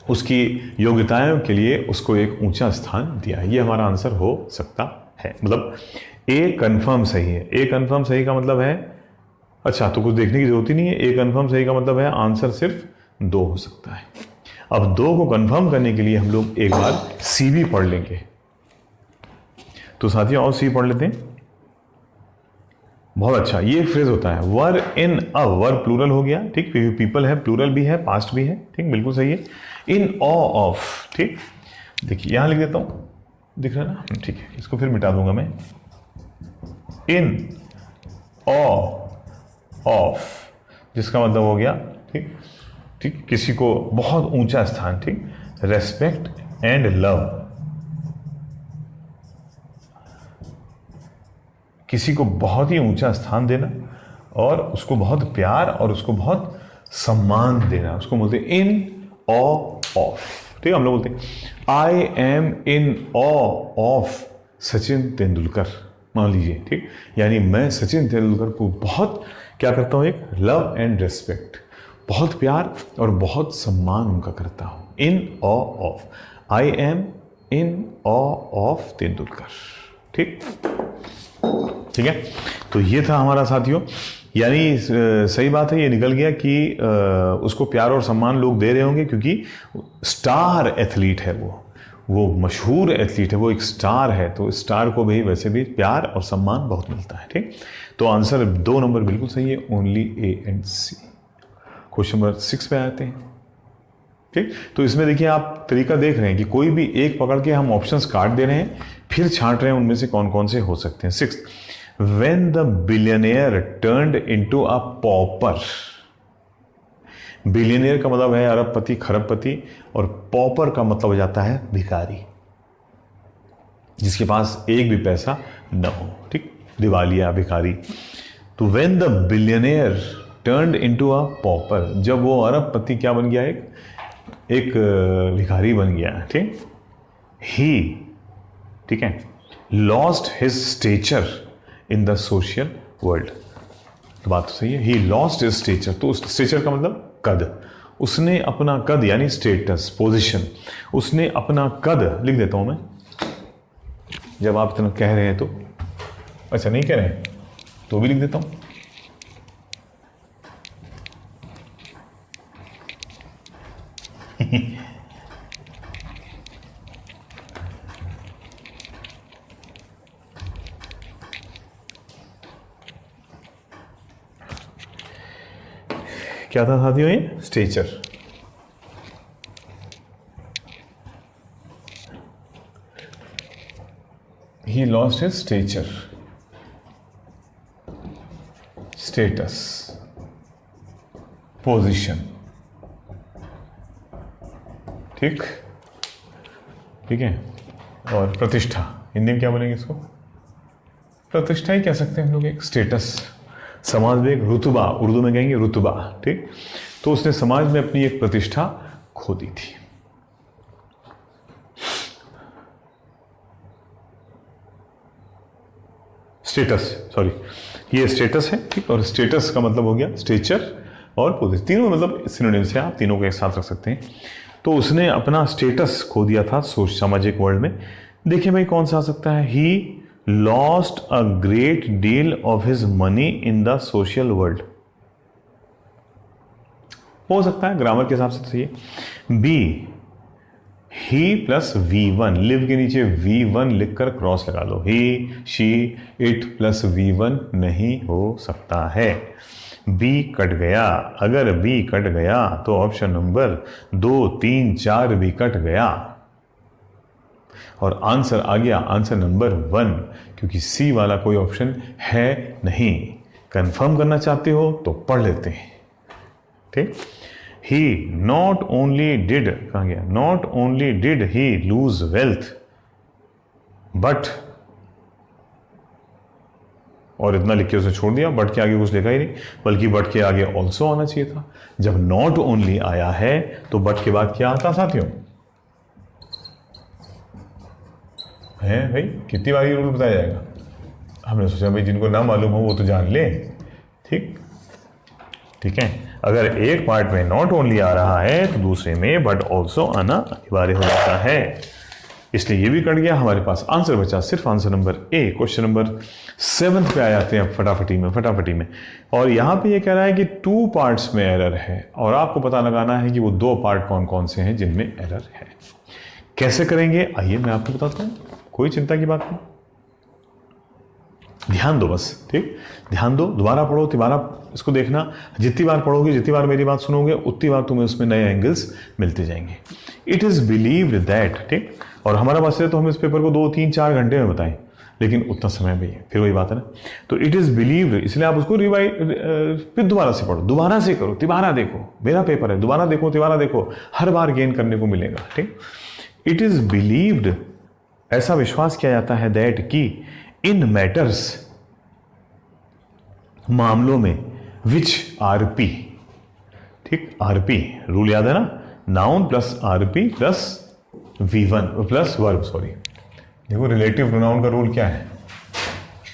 उसकी योग्यताओं के लिए उसको एक ऊंचा स्थान दिया है। ये हमारा आंसर हो सकता है, मतलब ए कंफर्म सही है। ए कंफर्म सही का मतलब है, अच्छा तो कुछ देखने की जरूरत ही नहीं है। ए कंफर्म सही का मतलब है आंसर सिर्फ 2 हो सकता है। अब 2 को कंफर्म करने के लिए हम लोग एक बार सी भी पढ़ लेंगे। तो साथियों और सी पढ़ लेते हैं। बहुत अच्छा, ये एक फ्रेज होता है, वर इन अ, वर प्लूरल हो गया, ठीक, पीपल है, प्लूरल भी है, पास्ट भी है, ठीक, बिल्कुल सही है। इन ऑ ऑफ, ठीक, देखिए यहां लिख देता हूं, दिख रहा है ना, ठीक है, इसको फिर मिटा दूंगा मैं। इन ऑ ऑफ, जिसका मतलब हो गया, ठीक ठीक, किसी को बहुत ऊंचा स्थान, ठीक, रेस्पेक्ट एंड लव, किसी को बहुत ही ऊंचा स्थान देना और उसको बहुत प्यार और उसको बहुत सम्मान देना, उसको बोलते हैं इन ऑ ऑफ, ठीक है। हम लोग बोलते हैं I am in awe of Sachin Tendulkar, मान लीजिए, ठीक, यानी मैं सचिन तेंदुलकर को बहुत क्या करता हूं, एक लव एंड रेस्पेक्ट, बहुत प्यार और बहुत सम्मान उनका करता हूं, in awe of, I am in awe of Tendulkar, ठीक ठीक है। तो ये था हमारा साथियों, यानी सही बात है, ये निकल गया कि उसको प्यार और सम्मान लोग दे रहे होंगे क्योंकि स्टार एथलीट है वो मशहूर एथलीट है, वो एक स्टार है, तो स्टार को भी वैसे भी प्यार और सम्मान बहुत मिलता है, ठीक। तो आंसर 2 नंबर बिल्कुल सही है, only A and C. Question number 6 पे आते हैं, ठीक। तो इसमें देखिए आप तरीका देख रहे हैं कि कोई भी एक पकड़ के हम ऑप्शंस काट दे रहे हैं, फिर छांट रहे हैं उनमें से कौन कौन से हो सकते हैं। 6, when the billionaire turned into a pauper, billionaire का मतलब है अरबपति, खरबपति, और पॉपर का मतलब हो जाता है भिखारी, जिसके पास एक भी पैसा न हो, ठीक, दिवालिया, भिखारी। तो when the billionaire turned into a pauper, जब वो अरबपति क्या बन गया, एक भिखारी बन गया, ठीक, he, ठीक है, lost his stature in the social world, तो बात तो सही है, he lost his stature, तो stature का मतलब कद, उसने अपना कद यानी स्टेटस, पोजीशन, उसने अपना कद, लिख देता हूं मैं, जब आप इतना कह रहे हैं तो, अच्छा नहीं कह रहे हैं तो भी लिख देता हूं, क्या था साथियों, ये stature, he lost his stature, status, position, ठीक ठीक है, और प्रतिष्ठा, हिंदी में क्या बोलेंगे इसको, प्रतिष्ठा ही कह सकते हैं हम लोग, एक स्टेटस, समाज में एक रुतबा, उर्दू में कहेंगे रुतबा, ठीक। तो उसने समाज में अपनी एक प्रतिष्ठा खो दी थी। स्टेटस, सॉरी, ये स्टेटस है, ठीक, और स्टेटस का मतलब हो गया स्टेचर और पोजीशन, तीनों मतलब सिनोनिम्स हैं, आप तीनों को एक साथ रख सकते हैं। तो उसने अपना स्टेटस खो दिया था सामाजिक वर्ल्ड में। देखिए भाई कौन सा आ सकता है, he lost a great deal of his money in the social world, हो सकता है, ग्रामर के हिसाब से सही है। बी, ही प्लस V1, लिव के नीचे V1 लिखकर क्रॉस लगा लो, ही, शी, इट प्लस V1 नहीं हो सकता है, बी कट गया, अगर बी कट गया तो ऑप्शन नंबर 2, 3, 4 भी कट गया और आंसर आ गया आंसर नंबर 1, क्योंकि सी वाला कोई ऑप्शन है नहीं। कंफर्म करना चाहते हो तो पढ़ लेते हैं, ठीक। ही नॉट ओनली डिड, कहां गया, not only did he lose wealth but, और इतना लिख के उसने छोड़ दिया, बट के आगे कुछ लिखा ही नहीं, बल्कि बट के आगे ऑल्सो आना चाहिए था। जब नॉट ओनली आया है तो बट के बाद क्या आता साथियों, है भाई, कितनी बार ये रूल बताया जाएगा। हमने सोचा भाई जिनको ना मालूम हो वो तो जान ले, ठीक ठीक है। अगर एक पार्ट में नॉट ओनली आ रहा है तो दूसरे में बट ऑल्सो आना अनिवार्य हो जाता है, इसलिए ये भी कट गया। हमारे पास आंसर बचा सिर्फ answer number A. Question number 7 पे आ जाते हैं फटाफटी में। और यहाँ पे ये कह रहा है कि 2 पार्ट्स में एरर है और आपको पता लगाना है कि वो 2 पार्ट कौन कौन से हैं जिनमें एरर है। कैसे करेंगे आइए मैं आपको बताता हूँ, कोई चिंता की बात नहीं। ध्यान दो बस, ठीक, ध्यान दो, दोबारा पढ़ो, दोबारा इसको देखना, जितनी बार पढ़ोगे, जितनी बार मेरी बात सुनोगे, उतनी बार तुम्हें उसमें नए एंगल्स मिलते जाएंगे। इट इज़ बिलीव्ड दैट, ठीक, और हमारा मसला है तो हम इस पेपर को 2, 3, 4 घंटे में बताएं, लेकिन उतना समय भी है, फिर वही बात है ना। तो इट इज़ बिलीव्ड, इसलिए आप उसको फिर दोबारा से पढ़ो, दोबारा से करो, तिबारा देखो, मेरा पेपर है, दोबारा देखो, तिबारा देखो, हर बार गेन करने को मिलेगा, ठीक। इट इज़ बिलीव्ड, ऐसा विश्वास किया जाता है, दैट कि इन मैटर्स, मामलों में, विच आरपी, ठीक, आरपी रूल याद है ना, noun plus RP plus V1 plus verb, sorry, देखो रिलेटिव प्रोनाउन का रूल क्या है,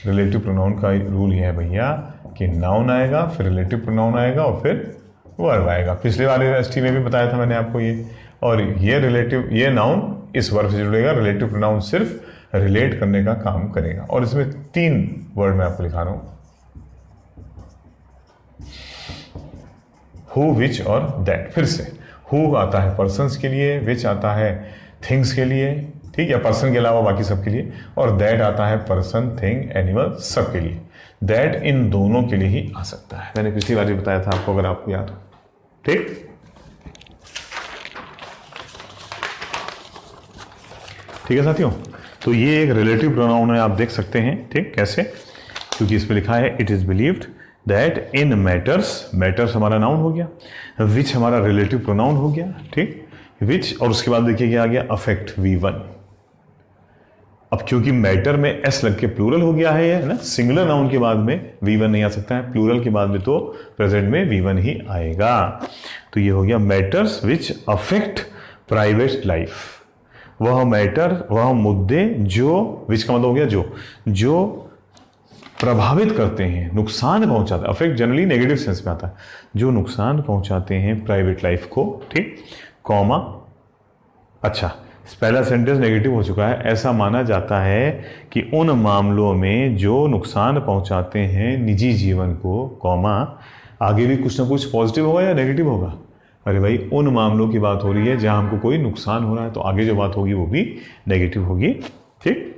रिलेटिव प्रोनाउन का रूल यह है भैया कि नाउन आएगा, फिर रिलेटिव प्रोनाउन आएगा और फिर वर्ब आएगा। पिछले वाले एसटी में भी बताया था मैंने आपको ये, और ये रिलेटिव, ये नाउन इस वर्ब से जुड़ेगा, रिलेटिव प्रोनाउन सिर्फ रिलेट करने का काम करेगा। और इसमें 3 वर्ड मैं आपको लिखा रहा हूं, हु, विच और दैट। फिर से हु आता है पर्सन्स के लिए, विच आता है थिंग्स के लिए, ठीक, या पर्सन के अलावा बाकी सब के लिए, और दैट आता है पर्सन, थिंग, एनिमल, सब के लिए। दैट इन दोनों के लिए ही आ सकता है, मैंने पिछली बार ही बताया था आपको, अगर आपको याद हो, ठीक। ठीक है साथियों, तो ये एक रिलेटिव प्रोनाउन है, आप देख सकते हैं, ठीक, कैसे, क्योंकि इस पे लिखा है it is believed that in matters, matters हमारा नाउन हो गया, विच हमारा रिलेटिव प्रोनाउन हो गया, ठीक, विच, और उसके बाद देखिए क्या आ गया, अफेक्ट V1। अब क्योंकि मैटर में एस लग के प्लूरल हो गया है, है ना, सिंगुलर नाउन के बाद में V1 नहीं आ सकता है, प्लूरल के बाद में तो प्रेजेंट में V1 ही आएगा। तो ये हो गया matters which affect private life, वह मैटर, वह मुद्दे जो, विच का मतलब हो गया जो प्रभावित करते हैं, नुकसान पहुंचाते हैं, अफेक्ट जनरली नेगेटिव सेंस में आता है, जो नुकसान पहुंचाते हैं प्राइवेट लाइफ को, ठीक, कॉमा, अच्छा, पहला सेंटेंस नेगेटिव हो चुका है, ऐसा माना जाता है कि उन मामलों में जो नुकसान पहुंचाते हैं निजी जीवन को, कॉमा, आगे भी कुछ ना कुछ पॉजिटिव होगा या नेगेटिव होगा, अरे भाई उन मामलों की बात हो रही है जहां हमको कोई नुकसान हो रहा है, तो आगे जो बात होगी वो भी नेगेटिव होगी, ठीक।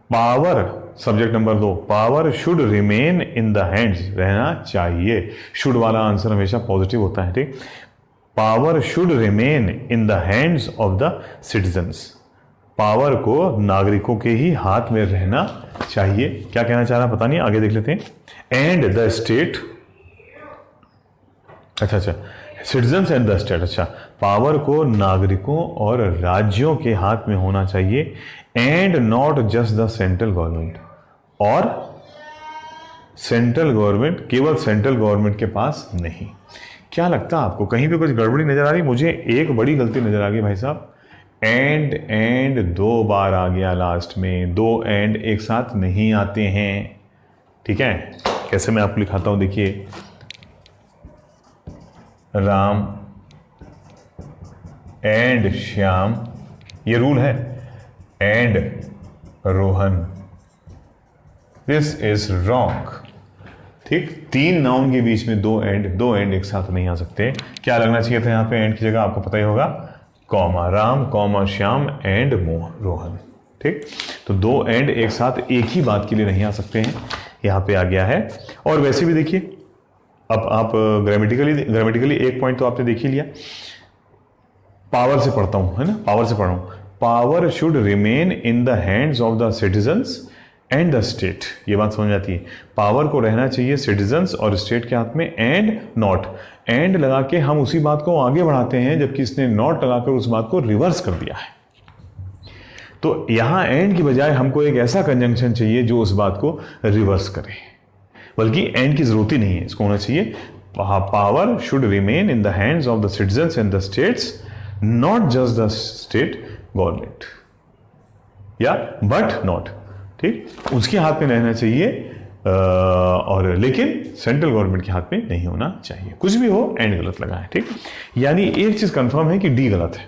Power, subject number 2, power should remain in the hands, रहना चाहिए, शुड वाला आंसर हमेशा पॉजिटिव होता है, ठीक। Power should remain in the hands of the citizens, power को नागरिकों के ही हाथ में रहना चाहिए। क्या कहना चाह रहा पता नहीं, आगे देख लेते हैं। एंड द स्टेट, अच्छा, सिटीजन्स एंड द स्टेट, अच्छा, पावर को नागरिकों और राज्यों के हाथ में होना चाहिए, and not just the central government, और सेंट्रल गवर्नमेंट, केवल सेंट्रल गवर्नमेंट के पास नहीं। क्या लगता है आपको कहीं पे कुछ गड़बड़ी नजर आ रही? मुझे एक बड़ी गलती नजर आ गई भाई साहब, एंड 2 बार आ गया लास्ट में, 2 एंड एक साथ नहीं आते हैं, ठीक है। कैसे मैं आपको लिखाता हूं, देखिए, राम एंड श्याम, ये रूल है, and Rohan, this is wrong, ठीक। 3 नाउन के बीच में 2 एंड एक साथ नहीं आ सकते। क्या लगना चाहिए था यहाँ पे एंड की जगह, आपको पता ही होगा, comma, Ram comma Shyam and Rohan, ठीक। तो 2 एंड एक साथ एक ही बात के लिए नहीं आ सकते हैं, यहाँ पे आ गया है। और वैसे भी देखिए, अब आप ग्रामेटिकली एक पॉइंट तो आपने देख ही लिया। पावर से पढ़ता हूं, है ना, पावर से पढ़ रहा हूं, power should remain in the hands of the citizens and the state, ये बात समझ आती है। पावर को रहना चाहिए सिटीजन्स और स्टेट के हाथ में, एंड नॉट, एंड लगा के हम उसी बात को आगे बढ़ाते हैं, जबकि इसने नॉट लगाकर उस बात को रिवर्स कर दिया है। तो यहां एंड की बजाय हमको एक ऐसा कंजंक्शन चाहिए जो उस बात को रिवर्स करे, बल्कि एंड की जरूरत ही नहीं है, इसको होना चाहिए power should remain in the hands of the citizens and the states, not just the state government, या बट नॉट, ठीक, उसके हाथ में रहना चाहिए, और लेकिन सेंट्रल गवर्नमेंट के हाथ में नहीं होना चाहिए। कुछ भी हो, एंड गलत लगा है, ठीक। यानी एक चीज कंफर्म है कि डी गलत है,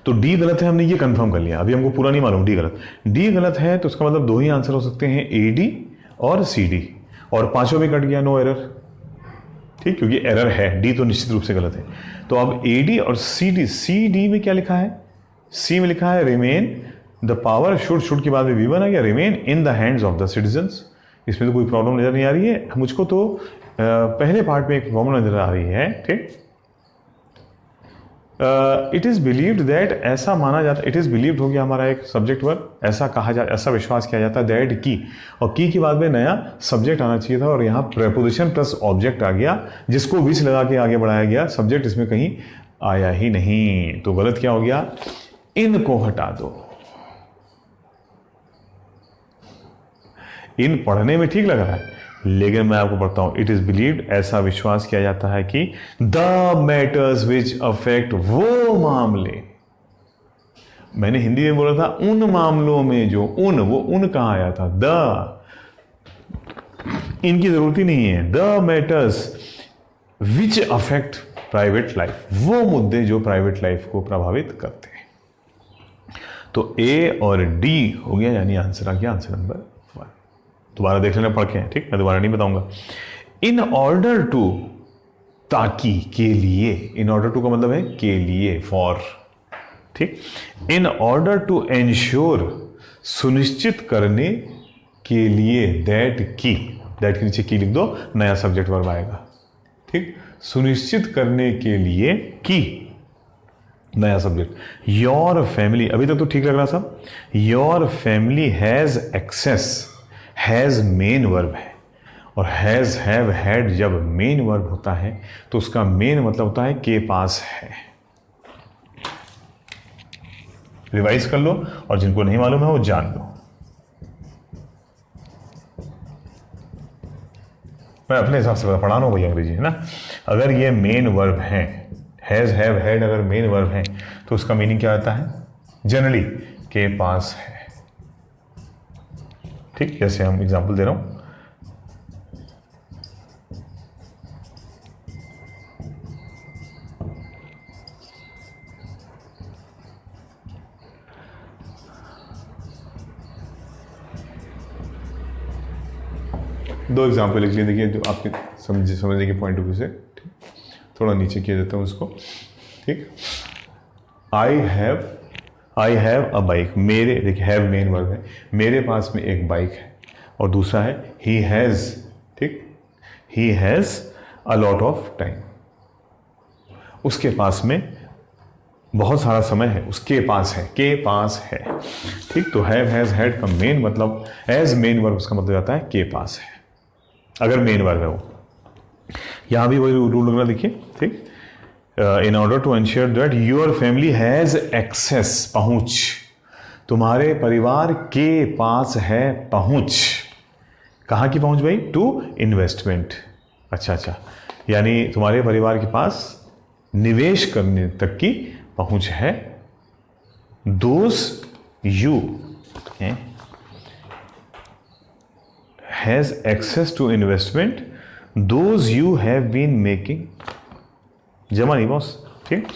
तो डी गलत है, हमने ये कंफर्म कर लिया। अभी हमको पूरा नहीं मालूम, डी गलत है, तो उसका मतलब 2 ही आंसर हो सकते हैं, ए डी और सी डी, और 5 भी कट गया, नो एरर, ठीक, क्योंकि एरर है, डी तो निश्चित रूप से गलत है। तो अब ए डी और सी डी, सी डी में क्या लिखा है, सी में लिखा है रिमेन, द पावर शुड के बाद में V1 आ गया, remain in the hands of the citizens. इसमें तो कोई प्रॉब्लम नजर नहीं आ रही है मुझको, तो पहले पार्ट में एक प्रॉब्लम नजर आ रही है, ठीक। इट इज़ बिलीव्ड दैट, ऐसा माना जाता, इट इज़ बिलीव्ड हो गया हमारा एक सब्जेक्ट वर्ब, ऐसा कहा जा, ऐसा विश्वास किया जाता है दैट की, और की के बाद में नया सब्जेक्ट आना चाहिए था और यहाँ प्रेपोजिशन प्लस ऑब्जेक्ट आ गया जिसको विच लगा के आगे बढ़ाया गया, सब्जेक्ट इसमें कहीं आया ही नहीं। तो गलत क्या हो गया, इनको हटा दो। इन पढ़ने में ठीक लग रहा है लेकिन मैं आपको पढ़ता हूं, इट इज बिलीव्ड, ऐसा विश्वास किया जाता है कि द मैटर्स विच अफेक्ट, वो मामले, मैंने हिंदी में बोला था उन मामलों में जो, उन, वो उन कहां आया था, द, इनकी जरूरत ही नहीं है, the matters which affect private life, वो मुद्दे जो प्राइवेट लाइफ को प्रभावित करते हैं। तो ए और डी हो गया, यानी आंसर आ गया, आंसर नंबर 1। दोबारा देख लेना पढ़ के, ठीक, मैं दोबारा नहीं बताऊंगा। इन ऑर्डर टू, ताकि, के लिए, इन ऑर्डर टू का मतलब है के लिए, फॉर, ठीक। इन ऑर्डर टू एंश्योर, सुनिश्चित करने के लिए, दैट की, दैट के नीचे की लिख दो, नया सब्जेक्ट वर्ब आएगा, ठीक। सुनिश्चित करने के लिए की, नया सब्जेक्ट। योर फैमिली, अभी तक तो ठीक लग रहा सब। Your family has access, has main verb है, और हैज, हैव, हैड जब मेन वर्ब होता है तो उसका मेन मतलब होता है के पास है। रिवाइज कर लो और जिनको नहीं मालूम है वो जान लो। मैं अपने हिसाब से पढ़ा रहा हूं भैया अंग्रेजी, है ना। अगर ये मेन वर्ब है, हैज, हैव, हैड अगर मेन वर्ब है तो उसका मीनिंग क्या आता है, जनरली के पास है, ठीक। जैसे हम एग्जांपल दे रहा हूं, दो एग्जांपल लिख लिए, देखिए जो आपके समझने के पॉइंट ऑफ व्यू से, ठीक। थोड़ा नीचे किया जाता है उसको, ठीक। आई हैव अ बाइक, मेरे, देखिए हैव मेन वर्ब है, मेरे पास में एक बाइक है, और दूसरा है ही हैज़, ठीक, he has a lot of time, उसके पास में बहुत सारा समय है, उसके पास है, के पास है, ठीक। तो हैव, हैज़, हैड का मेन मतलब, एज मेन वर्ब उसका मतलब आता है के पास है, अगर मेन वर्ब है वो। यहां भी वही रूल लग रहा, देखिए, ठीक। In order to ensure that your family has access, पहुंच, तुम्हारे परिवार के पास है पहुंच, कहां की पहुंच भाई, टू इन्वेस्टमेंट, अच्छा, यानी तुम्हारे परिवार के पास निवेश करने तक की पहुंच है। Those you has access to investment, those you have been making, जमा नहीं बॉस, ठीक।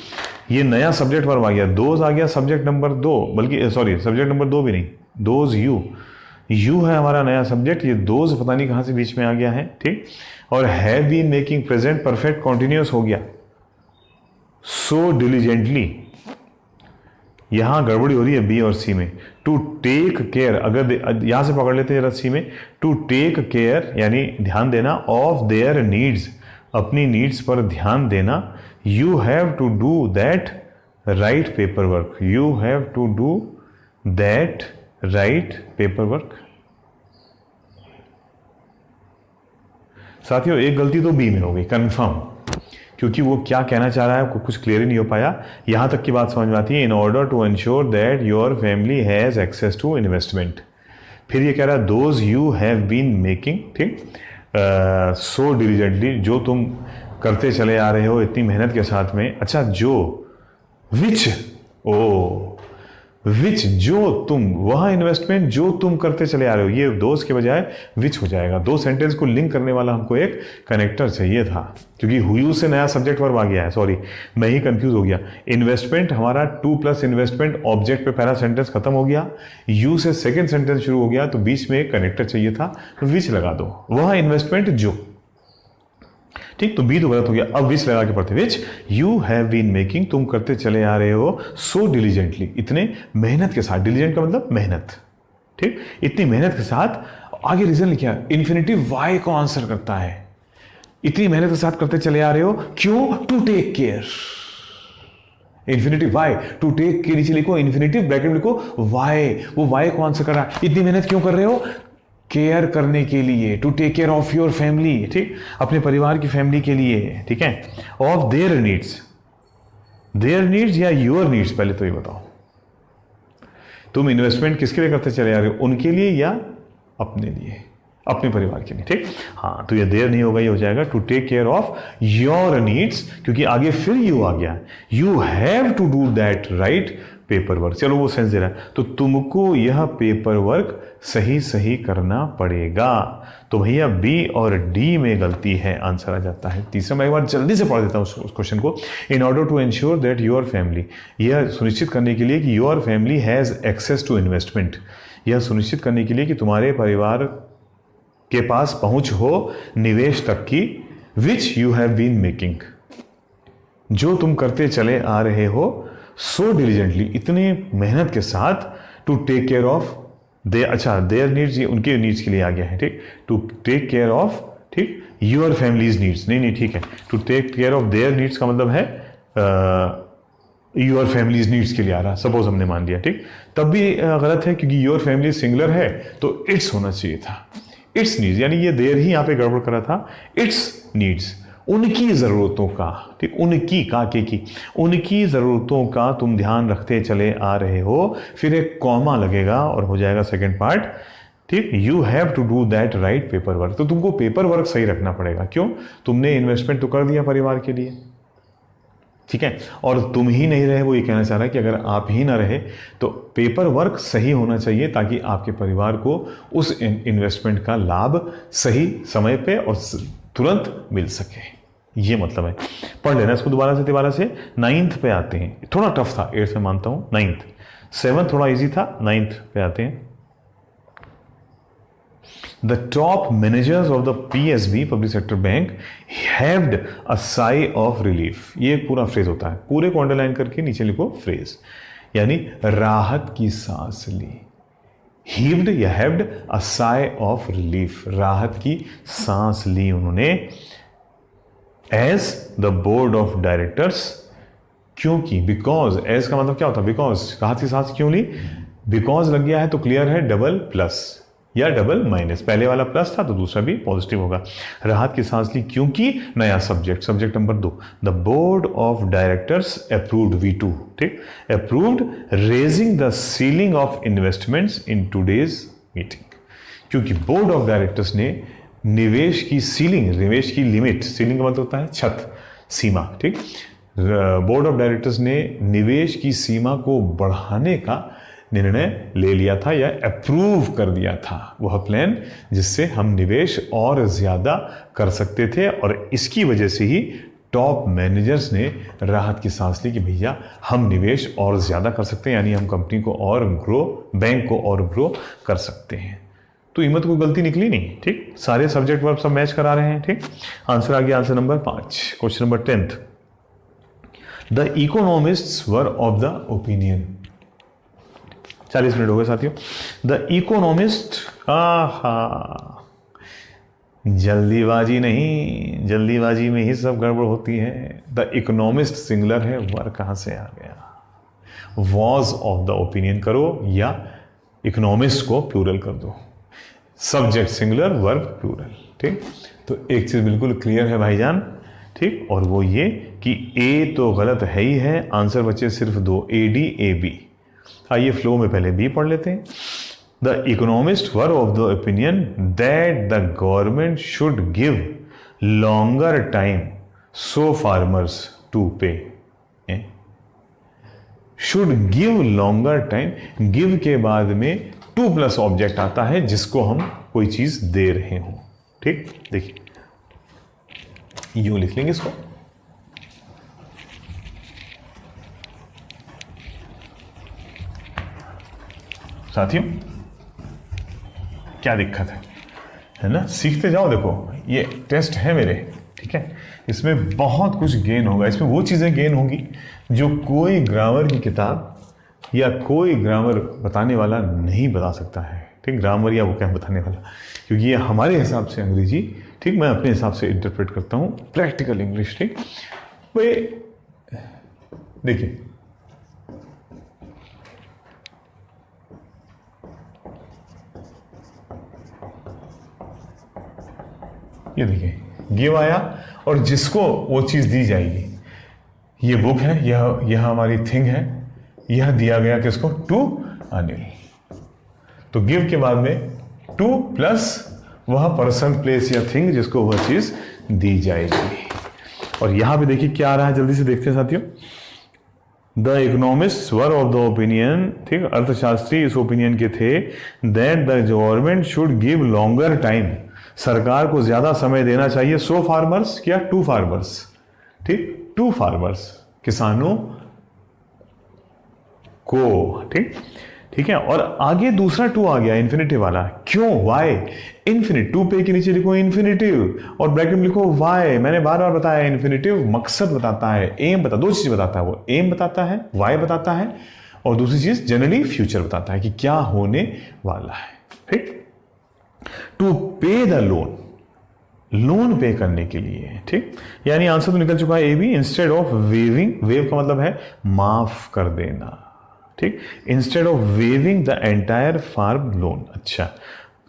ये नया सब्जेक्ट वर्ब आ गया, दोज आ गया सब्जेक्ट नंबर 2, बल्कि सॉरी सब्जेक्ट नंबर 2 भी नहीं, दोज यू है हमारा नया सब्जेक्ट, ये दोज पता नहीं कहां से बीच में आ गया है, ठीक। और have been making present perfect continuous हो गया, सो डिलीजेंटली, यहां गड़बड़ी हो रही है बी और सी में। टू टेक केयर, अगर यहां से पकड़ लेते हैं जरा सी में, टू टेक केयर यानी ध्यान देना, ऑफ देयर नीड्स, अपनी नीड्स पर ध्यान देना। You have to do that right paper work, you have to do that right paper work. साथियों एक गलती तो बी में हो गई कंफर्म, क्योंकि वो क्या कहना चाह रहा है कुछ क्लियर ही नहीं हो पाया, यहां तक की बात समझ में आती है, in order to ensure that your family has access to investment. फिर ये कह रहा है those you have been making, ठीक, सो डिलीजेंटली, जो तुम करते चले आ रहे हो इतनी मेहनत के साथ में। अच्छा, जो, विच, विच, जो तुम, वह इन्वेस्टमेंट जो तुम करते चले आ रहे हो, ये दोस्त के बजाय विच हो जाएगा। दो सेंटेंस को लिंक करने वाला हमको एक कनेक्टर चाहिए था, क्योंकि हुयू से नया सब्जेक्ट वर्ब आ गया है, सॉरी मैं ही कंफ्यूज हो गया। इन्वेस्टमेंट हमारा 2 प्लस इन्वेस्टमेंट ऑब्जेक्ट पे पहला सेंटेंस खत्म हो गया, यू से सेकेंड सेंटेंस शुरू हो गया, तो बीच में एक कनेक्टर चाहिए था, तो विच लगा दो, वह इन्वेस्टमेंट जो, ठीक, तो बी तो गलत हो गया। अब विच लगा के पढ़ते, which you have been making, तुम करते चले आ रहे हो, सो डिलीजेंटली, इतने मेहनत के साथ, डिलीजेंट का मतलब मेहनत, ठीक, इतनी मेहनत के साथ। आगे रीजन लिखा, इन्फिनिटिव वाई को आंसर करता है, इतनी मेहनत के साथ करते चले आ रहे हो, क्यों, to take care, infinitive why, to take के नीचे लिखो इन्फिनिटिव, ब्रैकेट में लिखो वाई, वो वाई को आंसर कर रहा है, इतनी मेहनत क्यों कर रहे हो, केयर करने के लिए, to take care of your family, ठीक, अपने परिवार की फैमिली के लिए, ठीक है, of their needs, their needs या योर नीड्स, पहले तो ये बताओ तुम इन्वेस्टमेंट किसके लिए करते चले आ रहे हो, उनके लिए या अपने लिए, अपने परिवार के लिए, ठीक। हाँ, तो ये देयर नहीं होगा, ये हो जाएगा to take care of your needs, क्योंकि आगे फिर यू आ गया, you have to do that right paper work, चलो वो सेंस दे रहा है, तो तुमको यह पेपर वर्क सही सही करना पड़ेगा। तो भैया बी और डी में गलती है, आंसर आ जाता है। तीसरा मैं एक बार जल्दी से पढ़ देता हूँ उस क्वेश्चन को। In order to ensure that your family, यह सुनिश्चित करने के लिए कि your family has access to investment, यह सुनिश्चित करने के लिए कि तुम्हारे परिवार के पास पहुंच हो निवेश तक की, which you have been making, जो तुम करते चले आ रहे हो, सो डिलीजेंटली, इतने मेहनत के साथ, टू टेक केयर ऑफ दे, अच्छा देयर नीड्स, ये उनके नीड्स के लिए आ गया है, ठीक, टू टेक केयर ऑफ, ठीक, योर फैमिलीज नीड्स, नहीं ठीक है, to take care of their needs का मतलब है योर फैमिलीज नीड्स के लिए आ रहा, सपोज हमने मान लिया, ठीक, तब भी गलत है, क्योंकि योर फैमिली सिंगुलर है, तो इट्स होना चाहिए था, इट्स नीड्स, यानी ये देयर ही यहाँ पे गड़बड़ करा था, इट्स नीड्स, उनकी ज़रूरतों का, ठीक, उनकी का के की, उनकी ज़रूरतों का तुम ध्यान रखते चले आ रहे हो, फिर एक कॉमा लगेगा और हो जाएगा सेकंड पार्ट, ठीक, you have to do that right paper work, तो तुमको पेपर वर्क सही रखना पड़ेगा, क्यों, तुमने इन्वेस्टमेंट तो कर दिया परिवार के लिए, ठीक है, और तुम ही नहीं रहे, वो ये कहना चाह रहा है कि अगर आप ही ना रहे तो पेपर वर्क सही होना चाहिए, ताकि आपके परिवार को उस इन्वेस्टमेंट का लाभ सही समय पे और तुरंत मिल सके, ये मतलब है। पढ़ लेना इसको दोबारा से। 9th पे आते हैं, थोड़ा टफ था, 8th में मानता हूँ, 9th, 7th थोड़ा इजी था, 9th पे आते हैं। The top managers of the PSB Public Sector Bank heaved a sigh of relief, ये एक पूरा फ्रेज होता है, पूरे को अंडरलाइन करके नीचे लिखो फ्रेज, यानी राहत की सांस ली, heaved या heaved a sigh of relief, राहत की सांस ली उन्होंने, as the board of directors, क्योंकि, बिकॉज, एज का मतलब क्या होता है, बिकॉज, राहत की सांस क्यों ली, बिकॉज लग गया है तो क्लियर है डबल प्लस या डबल माइनस, पहले वाला प्लस था तो दूसरा भी पॉजिटिव होगा, राहत की सांस ली क्योंकि नया subject, subject number 2, the board of directors approved, V2, ठीक, approved raising the ceiling of investments in today's meeting, क्योंकि बोर्ड ऑफ डायरेक्टर्स ने निवेश की सीलिंग, निवेश की लिमिट, सीलिंग का मतलब होता है छत, सीमा, ठीक, बोर्ड ऑफ डायरेक्टर्स ने निवेश की सीमा को बढ़ाने का निर्णय ले लिया था या अप्रूव कर दिया था, वह प्लान जिससे हम निवेश और ज़्यादा कर सकते थे, और इसकी वजह से ही टॉप मैनेजर्स ने राहत की सांस ली कि भैया हम निवेश और ज़्यादा कर सकते हैं, यानी हम कंपनी को और ग्रो, बैंक को और ग्रो कर सकते हैं। तो इनमें तो कोई गलती निकली नहीं, ठीक, सारे सब्जेक्ट वर्ब सब मैच करा रहे हैं, ठीक। आंसर आ गया, answer number 5, question number 10th, the economists were of the opinion, 40 minute हो गए साथियों। द इकोनॉमिस्ट, जल्दीबाजी नहीं, जल्दीबाजी में ही सब गड़बड़ होती है। द इकोनॉमिस्ट सिंगुलर है, वर्ब कहाँ से आ गया, वॉज ऑफ द ओपिनियन करो या इकोनॉमिस्ट को प्लूरल कर दो, सब्जेक्ट सिंगुलर, वर्ब प्लूरल, ठीक। तो एक चीज बिल्कुल क्लियर है भाईजान, ठीक, और वो ये कि ए तो गलत है ही है, आंसर बचे सिर्फ 2, AD AB। आइए फ्लो में पहले बी पढ़ लेते हैं। The economist were of the opinion that the government should give longer time so farmers to pay, should give longer time, give के बाद में टू प्लस ऑब्जेक्ट आता है जिसको हम कोई चीज दे रहे हो, ठीक। देखिए यूं लिख लेंगे इसको, साथियों क्या दिक्कत है ना, सीखते जाओ, देखो ये टेस्ट है मेरे, ठीक है, इसमें बहुत कुछ गेन होगा, इसमें वो चीज़ें गेन होंगी जो कोई ग्रामर की किताब या कोई ग्रामर बताने वाला नहीं बता सकता है। ठीक, ग्रामर या वो क्या बताने वाला, क्योंकि ये हमारे हिसाब से अंग्रेजी, ठीक, मैं अपने हिसाब से इंटरप्रेट करता हूँ, प्रैक्टिकल इंग्लिश। ठीक, वे देखिए ये देखिए गिव आया और जिसको वो चीज़ दी जाएगी, ये बुक है, यह हमारी थिंग है, यह दिया गया किसको, टू अनिल। तो गिव के बाद में टू प्लस वह पर्सन, प्लेस या थिंग जिसको वह चीज़ दी जाएगी। और यहां पे देखिए क्या आ रहा है, जल्दी से देखते हैं साथियों। The economist were of the opinion, ठीक, अर्थशास्त्री इस ओपिनियन के थे, that the government should give longer time, सरकार को ज्यादा समय देना चाहिए, सो फार्मर्स, क्या, टू फार्मर्स, ठीक, टू फार्मर्स, किसानों को। ठीक, ठीक है, और आगे दूसरा टू आ गया इन्फिनिटिव वाला, क्यों, वाई, इन्फिनिट, टू पे के नीचे लिखो इन्फिनिटिव और ब्रैकेट में लिखो वाई। मैंने बार बार बताया इन्फिनिटिव मकसद बताता है, एम बता, दो चीज बताता है, वो एम बताता है, वाई बताता है, और दूसरी चीज जनरली फ्यूचर बताता है कि क्या होने वाला है। ठीक, to pay the loan, loan पे करने के लिए। ठीक, यानी आंसर तो निकल चुका है A B, instead of waiving, waive का मतलब है माफ कर देना। ठीक, instead of waiving the entire farm loan. अच्छा,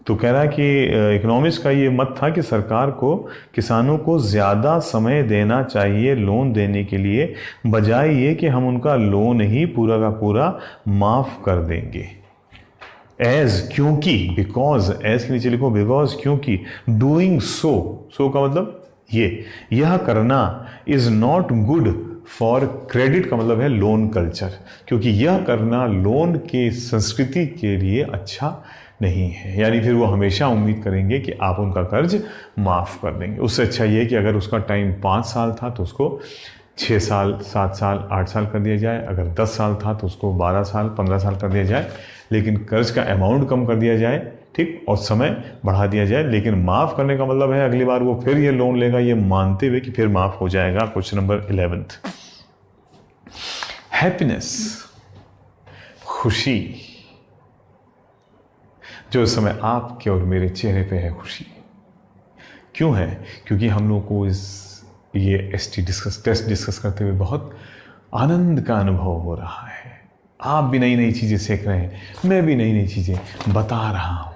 तो कह रहा है कि इकोनॉमिक्स का ये मत था कि सरकार को, किसानों को ज़्यादा समय देना चाहिए लोन देने के लिए, बजाय ये कि हम उनका लोन ही पूरा का पूरा माफ़ कर देंगे। एज, क्योंकि, बिकॉज, एज के नीचे लिखो बिकॉज, क्योंकि, डूइंग सो, सो का मतलब ये, यह करना, is not good for credit का मतलब है लोन कल्चर, क्योंकि यह करना लोन के संस्कृति के लिए अच्छा नहीं है। यानी फिर वो हमेशा उम्मीद करेंगे कि आप उनका कर्ज माफ़ कर देंगे। उससे अच्छा ये कि अगर उसका टाइम 5 साल था तो उसको 6 साल, 7 साल, 8 साल कर दिया जाए, अगर 10 साल था तो उसको 12 साल, 15 साल कर दिया जाए, लेकिन कर्ज का अमाउंट कम कर दिया जाए, ठीक, और समय बढ़ा दिया जाए। लेकिन माफ़ करने का मतलब है अगली बार वो फिर ये लोन लेगा, ये मानते हुए कि फिर माफ़ हो जाएगा। क्वेश्चन नंबर 11, हैप्पीनेस, खुशी, जो इस समय आपके और मेरे चेहरे पे है खुशी। क्यों है? क्योंकि हम लोग को ये टेस्ट डिस्कस करते हुए बहुत आनंद का अनुभव हो रहा है। आप भी नई नई चीज़ें सीख रहे हैं, मैं भी नई नई चीज़ें बता रहा हूँ।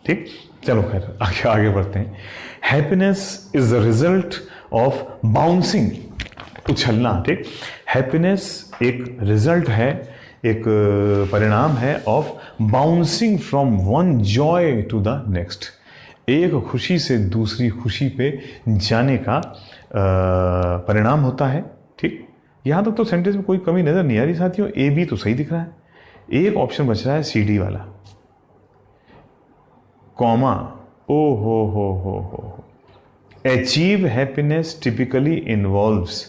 ठीक, चलो खैर आगे बढ़ते हैं। Happiness is the result of bouncing, उछलना। ठीक, हैप्पीनेस एक रिजल्ट है, एक परिणाम है of bouncing from one joy to the next, एक खुशी से दूसरी खुशी पे जाने का परिणाम होता है। ठीक, यहाँ तक तो सेंटेंस में कोई कमी नजर नहीं आ रही साथियों, ए बी तो सही दिख रहा है, एक ऑप्शन बच रहा है सी डी वाला, कॉमा, ओ हो। Achieve happiness typically involves,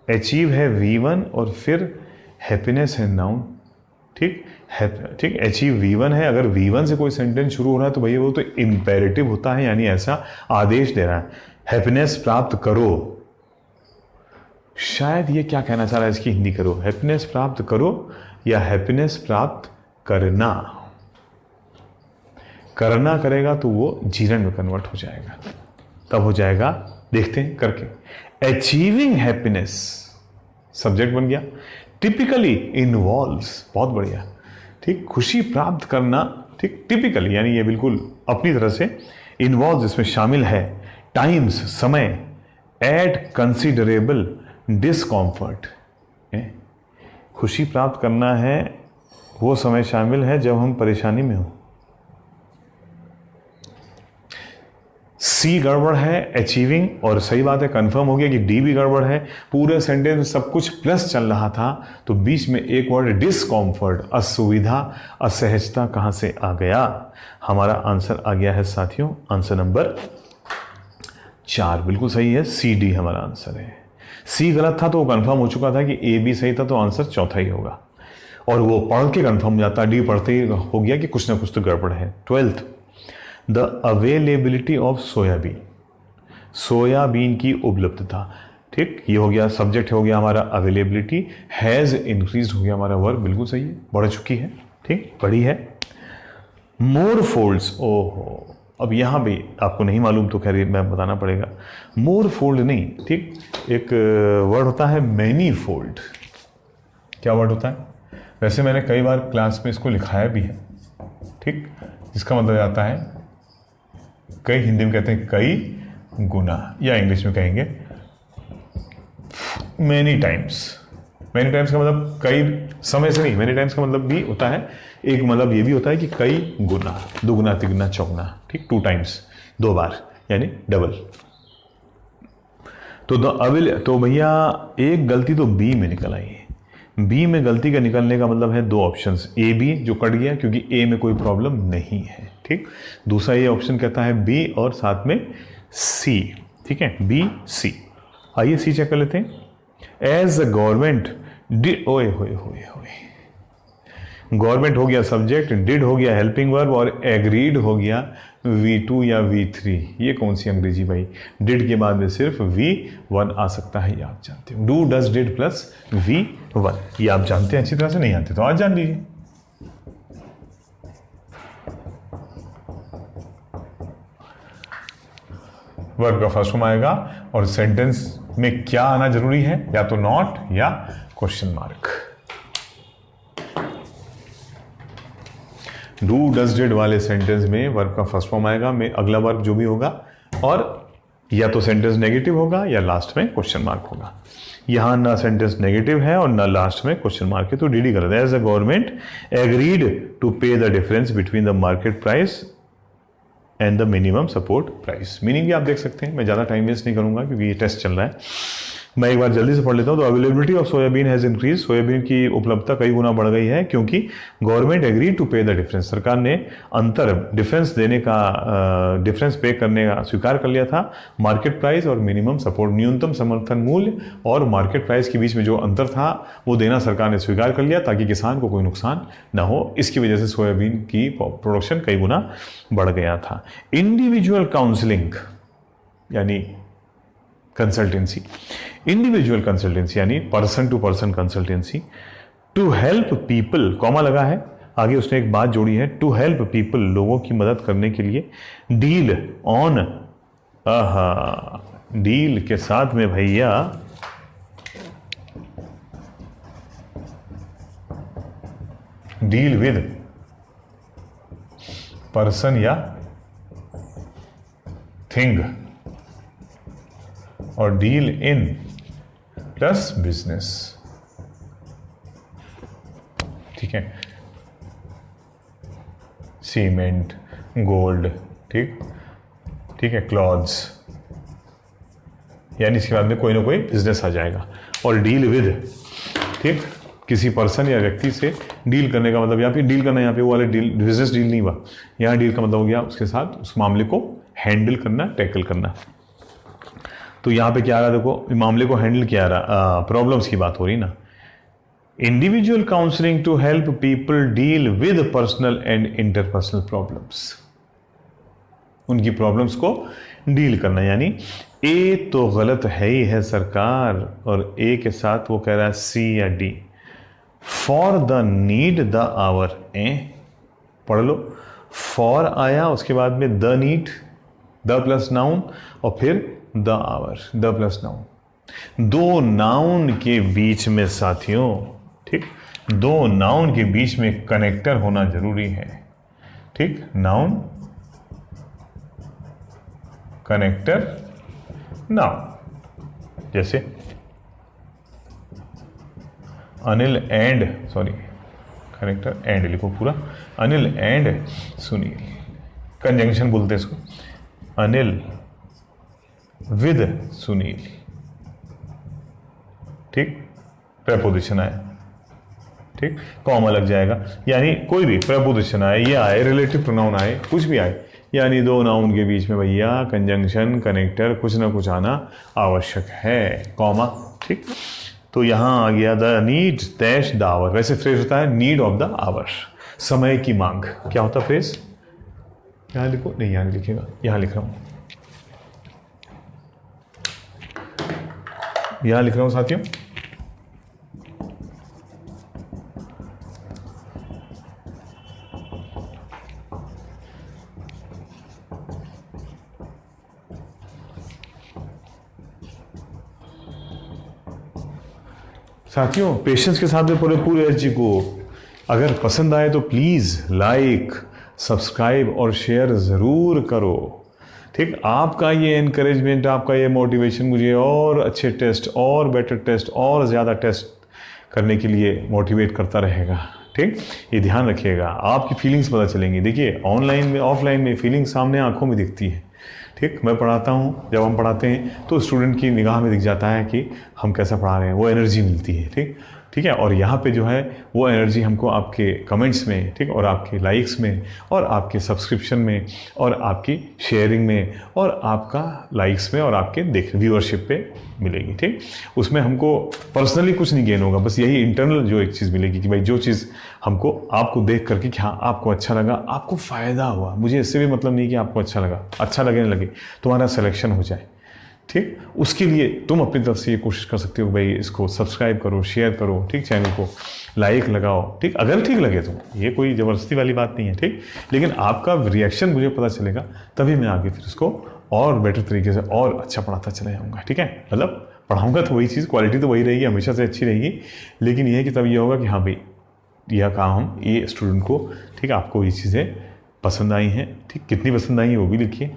achieve है V1 और फिर हैप्पीनेस है नाउन। ठीक, ठीक, अचीव V1 है, अगर V1 से कोई सेंटेंस शुरू हो रहा है तो भैया वो तो इंपेरेटिव होता है, यानी ऐसा आदेश दे रहा है, हैप्पीनेस प्राप्त करो। शायद ये क्या कहना चाह रहा है, इसकी हिंदी करो, हैप्पीनेस प्राप्त करो या हैप्पीनेस प्राप्त करना। करना करेगा तो वो जीवन में कन्वर्ट हो जाएगा, तब हो जाएगा, देखते हैं करके। अचीविंग हैप्पीनेस सब्जेक्ट बन गया, टिपिकली इन्वॉल्व्स, बहुत बढ़िया। ठीक, खुशी प्राप्त करना, ठीक, टिपिकली यानी ये बिल्कुल अपनी तरह से, इन्वॉल्व्स इसमें शामिल है, टाइम्स समय, एट कंसिडरेबल डिस्कॉम्फर्ट, खुशी प्राप्त करना है वो समय शामिल है जब हम परेशानी में हो। सी गड़बड़ है, अचीविंग, और सही बात है, कंफर्म हो गया कि डी भी गड़बड़ है। पूरे सेंटेंस में सब कुछ प्लस चल रहा था तो बीच में एक वर्ड डिस्कॉम्फर्ट, असुविधा, असहजता कहां से आ गया? हमारा आंसर आ गया है साथियों, आंसर नंबर 4 बिल्कुल सही है, सी डी हमारा आंसर है। सी गलत था तो वो कंफर्म हो चुका था कि ए बी सही था, तो आंसर चौथा ही होगा, और वो पढ़ के कंफर्म हो जाता, डी पढ़ते ही हो गया कि कुछ ना कुछ तो गड़बड़ है। 12th, the availability of soybean, soybean की उपलब्धता। ठीक, ये हो गया सब्जेक्ट, हो गया हमारा अवेलेबिलिटी। हैज़ इंक्रीज हो गया हमारा वर्ब, बिल्कुल सही है, बढ़ चुकी है। ठीक, बढ़ी है। मोर फोल्ड्स, ओहो, अब यहाँ भी आपको नहीं मालूम तो खैर मैं बताना पड़ेगा। मोर फोल्ड नहीं, ठीक, एक वर्ड होता है मैनी फोल्ड। क्या वर्ड होता है? वैसे मैंने कई बार क्लास में इसको लिखाया भी है, ठीक, जिसका मतलब आता है कई, हिंदी में कहते हैं कई गुना, या इंग्लिश में कहेंगे मैनी टाइम्स। मैनी टाइम्स का मतलब कई समय से नहीं, मैनी टाइम्स का मतलब भी होता है, एक मतलब ये भी होता है कि कई गुना, दुगुना तिगुना चौगुना, ठीक, 2 टाइम्स, 2 बार, यानी डबल। तो भैया एक गलती तो बी में निकल आई है। बी में गलती का निकलने का मतलब है 2 ऑप्शंस, ए बी जो कट गया क्योंकि ए में कोई प्रॉब्लम नहीं है। ठीक, दूसरा ये ऑप्शन कहता है बी और साथ में सी। ठीक है, बी सी। आइए सी चेक कर लेते हैं। एज अ गवर्नमेंट डिड, ओए होए होए होए, गवर्नमेंट हो गया सब्जेक्ट, डिड हो गया हेल्पिंग वर्ब और एग्रीड हो गया V2 या V3। ये कौन सी अंग्रेजी भाई? डिड के बाद में सिर्फ V1 आ सकता है, ये आप जानते हो। Do does did plus V1, ये आप जानते हैं अच्छी तरह से, नहीं आते तो आज जान लीजिए। वर्ब का फर्स्ट फॉर्म आएगा और सेंटेंस में क्या आना जरूरी है? या तो नॉट या question mark. Do does did वाले सेंटेंस में वर्ब का फर्स्ट फॉर्म आएगा, में अगला वर्ब जो भी होगा, और या तो सेंटेंस नेगेटिव होगा या लास्ट में क्वेश्चन मार्क होगा। यहां ना सेंटेंस नेगेटिव है और ना लास्ट में क्वेश्चन मार्क है, तो डीडी गलत है। As a government agreed to pay the difference between the market price and the minimum support price. Meaning भी आप देख सकते हैं, मैं ज़्यादा टाइम वेस्ट नहीं करूंगा क्योंकि ये टेस्ट चल रहा है। मैं एक बार जल्दी से पढ़ लेता हूँ। तो availability of soybean has increase, soybean की उपलब्धता कई गुना बढ़ गई है क्योंकि government agree to pay the difference, सरकार ने अंतर डिफरेंस देने का डिफरेंस पे करने का स्वीकार कर लिया था। मार्केट प्राइस और मिनिमम सपोर्ट, न्यूनतम समर्थन मूल्य और मार्केट प्राइस के बीच में जो अंतर था वो देना सरकार ने स्वीकार कर लिया ताकि किसान को कोई नुकसान ना हो। इसकी वजह से सोयाबीन की प्रोडक्शन कई गुना बढ़ गया था। इंडिविजुअल काउंसलिंग यानी कंसल्टेंसी, इंडिविजुअल कंसल्टेंसी यानी person to person consultancy, to help people, comma लगा है आगे, उसने एक बात जोड़ी है, टू हेल्प पीपल, लोगों की मदद करने के लिए, डील ऑन, डील के साथ में भैया डील विद पर्सन या थिंग, और डील इन प्लस बिजनेस। ठीक है, सीमेंट, गोल्ड, ठीक, ठीक है, क्लॉथ्स, यानी इसके बाद में कोई ना कोई बिजनेस आ जाएगा। और डील विद, ठीक, किसी पर्सन या व्यक्ति से डील करने का मतलब, यहाँ पे डील करना, यहाँ पे वो वाले डील बिजनेस डील नहीं हुआ, यहाँ डील का मतलब हो गया उसके साथ उस मामले को हैंडल करना, टैकल करना। तो यहाँ पे क्या आ रहा, देखो मामले को हैंडल क्या आ रहा, प्रॉब्लम्स की बात हो रही ना। Individual counselling to help people deal with personal and interpersonal problems, उनकी प्रॉब्लम्स को डील करना। यानी ए तो गलत है ही है सरकार, और ए के साथ वो कह रहा है सी या D. For the need the hour, पढ़ लो, फॉर आया उसके बाद में the need, the plus noun, और फिर the hour, the plus noun. दो नाउन के बीच में साथियों, ठीक, दो नाउन के बीच में कनेक्टर होना जरूरी है। ठीक, नाउन कनेक्टर नाउन, जैसे Anil and, sorry connector and लिखो पूरा, अनिल एंड सुनील, कंजंक्शन बोलते हैं इसको, अनिल विद सुनील। ठीक, प्रपोजिशन आए, ठीक, कॉमा लग जाएगा, यानी कोई भी प्रपोजिशन आए, ये आए, रिलेटिव प्रोनाउन आए, कुछ भी आए, यानी दो नाउन के बीच में भैया कंजंक्शन, कनेक्टर, कुछ ना कुछ आना आवश्यक है, कॉमा। ठीक, तो यहां आ गया the need dash the hour. वैसे फ्रेज होता है नीड ऑफ द आवर, समय की मांग। क्या होता फ्रेज? यहां लिखो, नहीं यहां लिखेगा, यहां लिख रहा हूं, यहां लिख रहा हूं साथियों, साथियों पेशेंस के साथ में पूरे एनर्जी को, अगर पसंद आए तो प्लीज़ लाइक, सब्सक्राइब और शेयर ज़रूर करो। ठीक, आपका ये एनकरेजमेंट, आपका ये मोटिवेशन मुझे और अच्छे टेस्ट और बेटर टेस्ट और ज़्यादा टेस्ट करने के लिए मोटिवेट करता रहेगा। ठीक, ये ध्यान रखिएगा, आपकी फीलिंग्स पता चलेंगी। देखिए ऑनलाइन में ऑफलाइन में फीलिंग्स सामने आंखों में दिखती है। ठीक, मैं पढ़ाता हूँ, जब हम पढ़ाते हैं तो स्टूडेंट की निगाह में दिख जाता है कि हम कैसा पढ़ा रहे हैं, वो एनर्जी मिलती है। ठीक है, और यहाँ पे जो है वो एनर्जी हमको आपके कमेंट्स में, ठीक, और आपके लाइक्स में और आपके सब्सक्रिप्शन में और आपकी शेयरिंग में और आपका लाइक्स में और आपके व्यूअरशिप पे मिलेगी। ठीक, उसमें हमको पर्सनली कुछ नहीं गेन होगा, बस यही इंटरनल जो एक चीज़ मिलेगी कि भाई जो चीज़ हमको आपको देख करके कि हाँ आपको अच्छा लगा, आपको फ़ायदा हुआ। मुझे इससे भी मतलब नहीं कि आपको अच्छा लगा, अच्छा लगने लगे, तुम्हारा सिलेक्शन हो जाए। ठीक, उसके लिए तुम अपनी तरफ से ये कोशिश कर सकते हो भाई इसको सब्सक्राइब करो, शेयर करो, ठीक, चैनल को लाइक लगाओ। ठीक, अगर ठीक लगे तो ये कोई ज़बरदस्ती वाली बात नहीं है। ठीक, लेकिन आपका रिएक्शन मुझे पता चलेगा, तभी मैं आगे फिर इसको और बेटर तरीके से और अच्छा पढ़ाता चला जाऊँगा। ठीक है, मतलब पढ़ाऊँगा तो वही चीज़, क्वालिटी तो वही रहेगी, हमेशा से अच्छी रहेगी, लेकिन ये है कि तब ये होगा कि हाँ भाई यह काम ये स्टूडेंट को, ठीक, आपको ये चीज़ें पसंद आई हैं। ठीक, कितनी पसंद आई हैं वो भी लिखिए,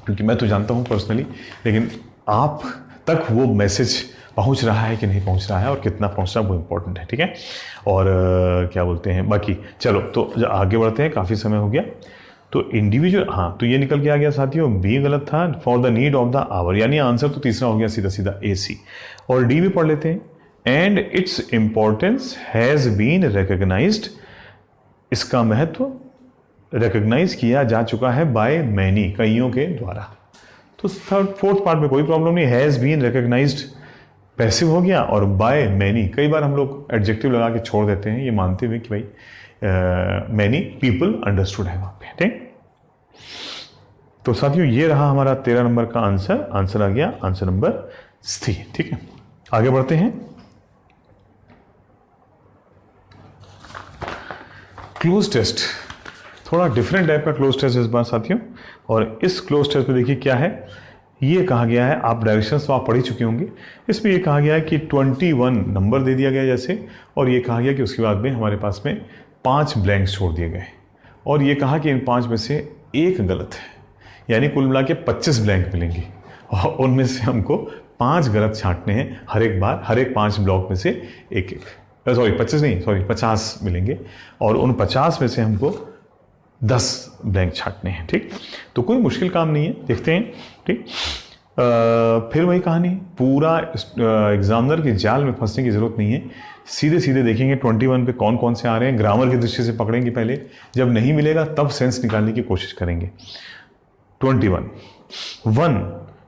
क्योंकि मैं तो जानता हूँ पर्सनली, लेकिन आप तक वो मैसेज पहुँच रहा है कि नहीं पहुँच रहा है और कितना पहुँच रहा है वो इम्पोर्टेंट है। ठीक है, और क्या बोलते हैं, बाकी चलो तो आगे बढ़ते हैं, काफ़ी समय हो गया। तो इंडिविजुअल, हाँ तो ये निकल के आ गया साथियों, बी गलत था, for the need of the hour, यानी आंसर तो तीसरा हो गया सीधा सीधा AC। और डी भी पढ़ लेते हैं, and its importance has been recognised, इसका महत्व रिकग्नाइज किया जा चुका है बाय मैनी, कईयों के द्वारा। तो थर्ड फोर्थ पार्ट में कोई प्रॉब्लम नहीं, हैज़ बीन रिकग्नाइज्ड पैसिव हो गया, और बाय मैनी कई बार हम लोग एडजेक्टिव लगा के छोड़ देते हैं, ये मानते हुए कि भाई मैनी पीपल अंडरस्टूड है वहाँ पे। ठीक, तो साथियों ये रहा हमारा 13 नंबर का आंसर। आंसर आ गया आंसर नंबर C। ठीक है, आगे बढ़ते हैं। क्लोज टेस्ट, थोड़ा डिफरेंट टाइप का क्लोज टेस्ट इस बार साथियों, और इस क्लोज टेस्ट में देखिए क्या है, ये कहा गया है, आप डायरेक्शंस तो आप पढ़ ही चुके होंगे, इसमें ये कहा गया है कि 21 नंबर दे दिया गया जैसे, और ये कहा गया कि उसके बाद में हमारे पास में 5 ब्लैंक्स छोड़ दिए गए, और ये कहा कि इन 5 में से एक गलत है, यानी कुल मिला के 25 ब्लैंक मिलेंगे, और उनमें से हमको 5 गलत छांटने हैं हर एक बार, हर एक 5 ब्लॉक में से एक एक, 50 मिलेंगे, और उन 50 में से हमको 10 ब्लैंक छांटने हैं। ठीक, तो कोई मुश्किल काम नहीं है, देखते हैं। ठीक, फिर वही कहानी, पूरा एग्जामिनर के जाल में फंसने की ज़रूरत नहीं है, सीधे सीधे देखेंगे 21 पे कौन कौन से आ रहे हैं, ग्रामर की दृष्टि से पकड़ेंगे पहले, जब नहीं मिलेगा तब सेंस निकालने की कोशिश करेंगे। 21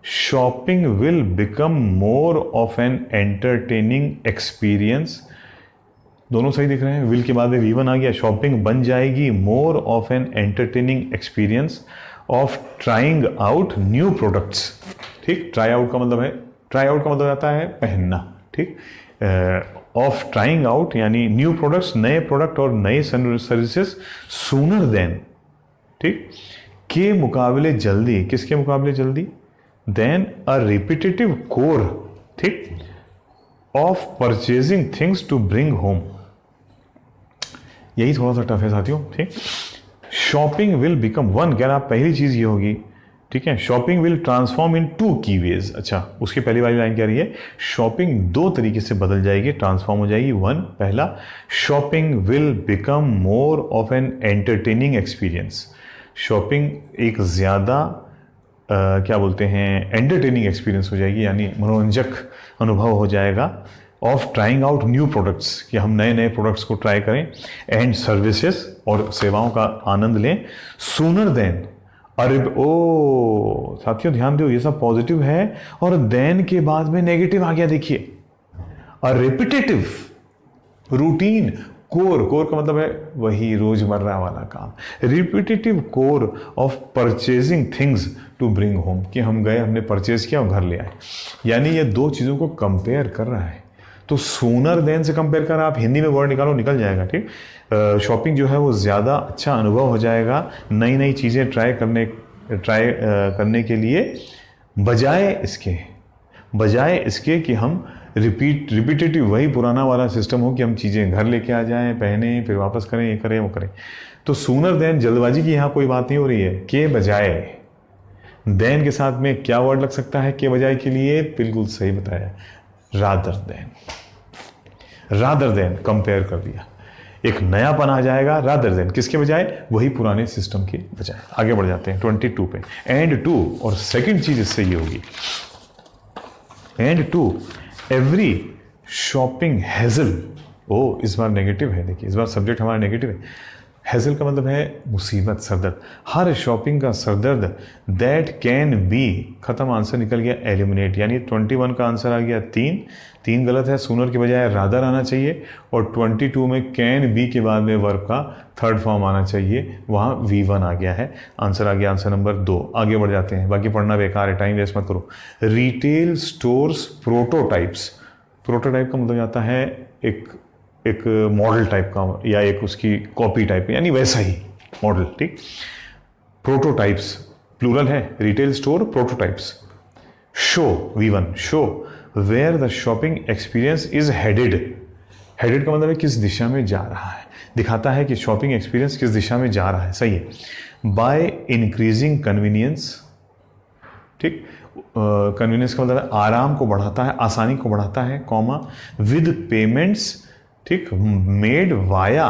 shopping will become more of an entertaining experience, दोनों सही दिख रहे हैं, विल के बाद में V1 आ गया, शॉपिंग बन जाएगी more of an entertaining experience of trying out new products. ठीक, ट्राई आउट का मतलब है, ट्राई आउट का मतलब आता है पहनना। ठीक, ऑफ ट्राइंग आउट यानी न्यू प्रोडक्ट्स, नए प्रोडक्ट और नए सर्विसेज, सूनर देन, ठीक, के मुकाबले जल्दी, किसके मुकाबले जल्दी, देन अ रिपीटेटिव कोर, ठीक, of purchasing things to bring home, यही थोड़ा सा टफ है साथियों। ठीक, शॉपिंग विल बिकम वन, कह रहा पहली चीज ये होगी, ठीक है, शॉपिंग विल ट्रांसफॉर्म इन 2 की वेज। अच्छा, उसकी पहली वाली लाइन कह रही है शॉपिंग 2 तरीके से बदल जाएगी, ट्रांसफॉर्म हो जाएगी। 1, पहला, shopping will become more of an entertaining experience, shopping एक ज़्यादा क्या बोलते हैं, एंटरटेनिंग एक्सपीरियंस हो जाएगी, यानी मनोरंजक अनुभव हो जाएगा। Of trying out new products, कि हम नए नए प्रोडक्ट्स को ट्राई करें, एंड सर्विसेज, और सेवाओं का आनंद लें। सूनर देन, अरे ओ साथियों ध्यान दो, ये सब पॉजिटिव है, और देन के बाद में नेगेटिव आ गया, देखिए, a repetitive, routine, chore, chore का मतलब है वही रोजमर्रा वाला काम। Repetitive chore of purchasing things to bring home, कि हम गए, हमने परचेज किया और घर ले आए, यानी ये दो चीज़ों को कंपेयर कर रहा है। तो सूनर देन से कंपेयर कर, आप हिंदी में वर्ड निकालो, निकल जाएगा, ठीक। शॉपिंग जो है वो ज़्यादा अच्छा अनुभव हो जाएगा, नई नई चीज़ें ट्राई करने के लिए, बजाय इसके कि हम रिपीटेटिव वही पुराना वाला सिस्टम हो कि हम चीज़ें घर लेके आ जाएं, पहने, फिर वापस करें, ये करें वो करें। तो सूनर देन, जल्दबाजी की यहाँ कोई बात नहीं हो रही है। के बजाय, देन के साथ में क्या वर्ड लग सकता है के बजाय के लिए? बिल्कुल सही बताया, रादर देन कंपेयर कर दिया, एक नयापन आ जाएगा। रादर देन किसके बजाय? वही पुराने सिस्टम के बजाय। आगे बढ़ जाते हैं 22 पे। एंड टू, और सेकंड चीज इससे ये होगी, and to every shopping hassle. ओ, इस बार नेगेटिव है, देखिए इस बार सब्जेक्ट हमारा नेगेटिव है। हैजल का मतलब है मुसीबत, सरदर्द। हर शॉपिंग का सरदर्द, दैट कैन बी, खत्म, आंसर निकल गया एलिमिनेट, यानी 21 का आंसर आ गया 3 गलत है, सूनर के बजाय रादर आना चाहिए, और 22 में कैन बी के बाद में वर्ब का थर्ड फॉर्म आना चाहिए, वहाँ V1 आ गया है, आंसर आ गया आंसर नंबर 2। आगे बढ़ जाते हैं, बाकी पढ़ना बेकार है, टाइम वेस्ट मत करो। रिटेल स्टोर्स प्रोटोटाइप्स, प्रोटोटाइप का मतलब जाता है एक मॉडल टाइप का, या एक उसकी कॉपी टाइप, यानी वैसा ही मॉडल, ठीक। प्रोटोटाइप्स प्लूरल है, retail store prototypes. Show, V1, show where the shopping experience is headed. Headed का मतलब है किस दिशा में जा रहा है, दिखाता है कि शॉपिंग एक्सपीरियंस किस दिशा में जा रहा है, सही है। बाय इंक्रीजिंग कन्वीनियंस, ठीक, कन्वीनियंस का मतलब है आराम को बढ़ाता है, आसानी को बढ़ाता है, कॉमा, विद पेमेंट्स, ठीक, मेड वाया,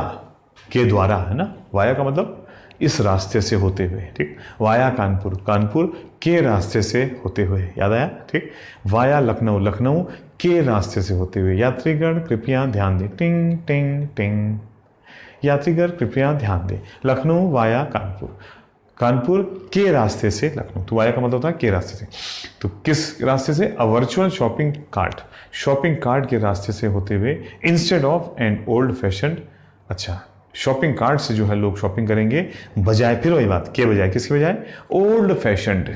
के द्वारा, है ना, वाया का मतलब इस रास्ते से होते हुए, ठीक, वाया कानपुर, कानपुर के रास्ते से होते हुए, याद आया, ठीक। वाया लखनऊ, लखनऊ के रास्ते से होते हुए। यात्रीगण कृपया ध्यान दें, टिंग टिंग टिंग, यात्रीगण कृपया ध्यान दें, लखनऊ वाया कानपुर, कानपुर के रास्ते से लखनऊ, तो वाया का मतलब होता है के रास्ते से। तो किस रास्ते से? A virtual shopping cart, shopping cart के रास्ते से होते हुए, instead of and old fashion. अच्छा, शॉपिंग कार्ट से जो है लोग शॉपिंग करेंगे, बजाय, फिर वही बात, के बजाय, किसके बजाय? Old fashioned,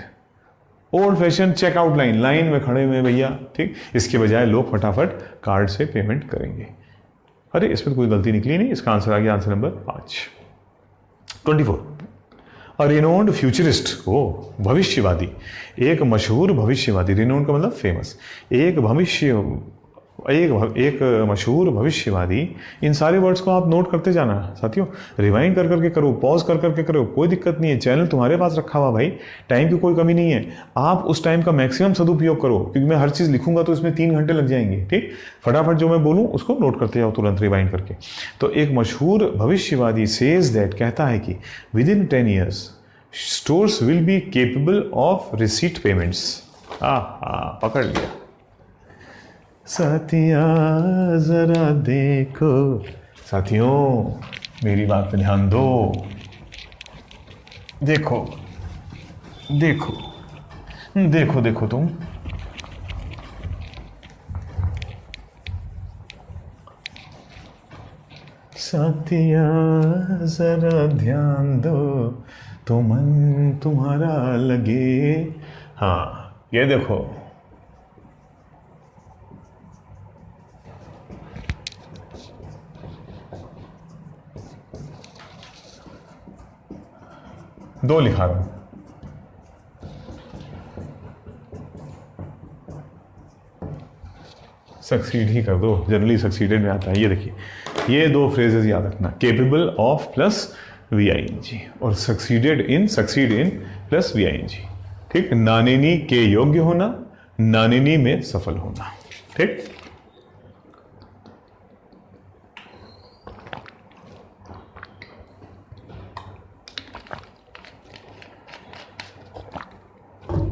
old fashion checkout line में खड़े हुए भैया, ठीक, इसके बजाय लोग फटाफट कार्ड से पेमेंट करेंगे। अरे इसमें तो कोई गलती निकली नहीं, इसका आंसर आ गया आंसर नंबर 5। 24, अ रिनोन्ड फ्यूचरिस्ट, ओ भविष्यवादी, एक मशहूर भविष्यवादी, रिनोन्ड का मतलब फेमस, एक मशहूर भविष्यवादी। इन सारे वर्ड्स को आप नोट करते जाना साथियों, रिवाइंड कर करके करो, पॉज कर करके करो, कोई दिक्कत नहीं है, चैनल तुम्हारे पास रखा हुआ भाई, टाइम की कोई कमी नहीं है। आप उस टाइम का मैक्सिमम सदुपयोग करो, क्योंकि मैं हर चीज़ लिखूंगा तो इसमें 3 घंटे लग जाएंगे, ठीक। फटाफट जो मैं बोलूँ उसको नोट करते जाओ तुरंत रिवाइंड करके। तो एक मशहूर भविष्यवादी सेज दैट, कहता है कि with in 10 years stores will be capable of receipt payments. पकड़ लिया साथिया, जरा देखो, साथियों मेरी बात पे ध्यान दो, देखो देखो देखो देखो तुम, साथिया जरा ध्यान दो, तो मन तुम्हारा लगे। हाँ, ये देखो, दो लिखा रहा हूं, सक्सीड ही कर दो, जनरली सक्सीडेड में आता है। ये देखिए, ये 2 फ्रेजेस याद रखना, केपेबल ऑफ प्लस VING, और सक्सीड इन प्लस VING, ठीक। नानेनी के योग्य होना, नानेनी में सफल होना, ठीक।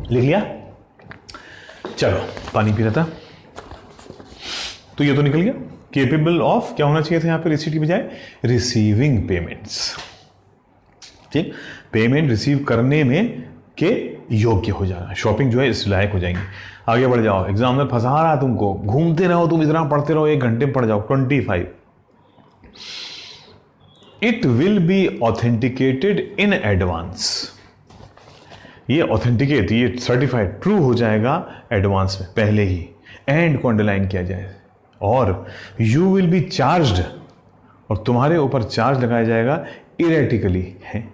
लिख लिया? चलो पानी पी रहा था, तो ये तो निकल गया। केपेबल ऑफ क्या होना चाहिए था यहाँ पे रिसीट की बजाय? रिसीविंग पेमेंट्स, ठीक, पेमेंट रिसीव करने में के योग्य हो जाना, शॉपिंग जो है इस लायक हो जाएंगे। आगे बढ़ जाओ, एग्जाम में फंसा रहा तुमको, घूमते रहो तुम, इतना पढ़ते रहो, 1 घंटे में पढ़ जाओ। 25, it will be authenticated in advance. ये ऑथेंटिकेट, ये सर्टिफाइड, ट्रू हो जाएगा एडवांस में, पहले ही एंड को अंडरलाइन किया जाए। और यू विल बी चार्ज्ड, और तुम्हारे ऊपर चार्ज लगाया जाएगा इरेटिकली है।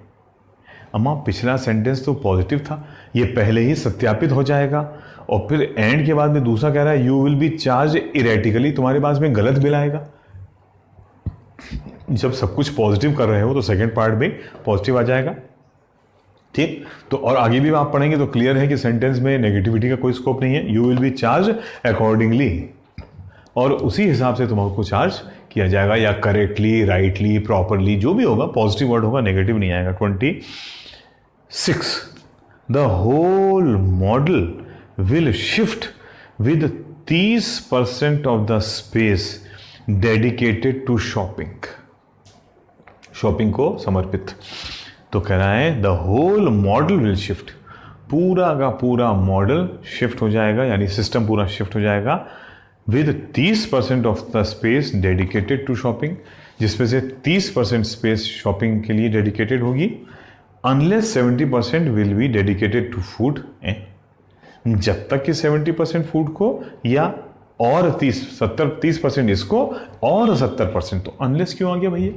अम्मा पिछला सेंटेंस तो पॉजिटिव था, ये पहले ही सत्यापित हो जाएगा, और फिर एंड के बाद में दूसरा कह रहा है you will B charge erratically, तुम्हारे पास में गलत बिल आएगा। जब सब कुछ पॉजिटिव कर रहे हो तो सेकंड पार्ट में पॉजिटिव आ जाएगा, ठीक। तो और आगे भी आप पढ़ेंगे तो क्लियर है कि सेंटेंस में नेगेटिविटी का कोई स्कोप नहीं है। You will B charge accordingly, और उसी हिसाब से तुमको चार्ज किया जाएगा, या करेक्टली, राइटली, प्रॉपरली, जो भी होगा पॉजिटिव वर्ड होगा, नेगेटिव नहीं आएगा। 26 the whole model will shift with 30% of the space dedicated to shopping, shopping को समर्पित। तो कह रहा है the whole model will shift, पूरा का पूरा मॉडल शिफ्ट हो जाएगा, यानी सिस्टम पूरा शिफ्ट हो जाएगा with 30% of the space dedicated to shopping, जिसमें से 30% स्पेस शॉपिंग के लिए डेडिकेटेड होगी, unless 70% will be dedicated to food. जब तक कि 70% फूड को, या और 30% इसको, और 70%, तो अनलेस क्यों आ गया भैया?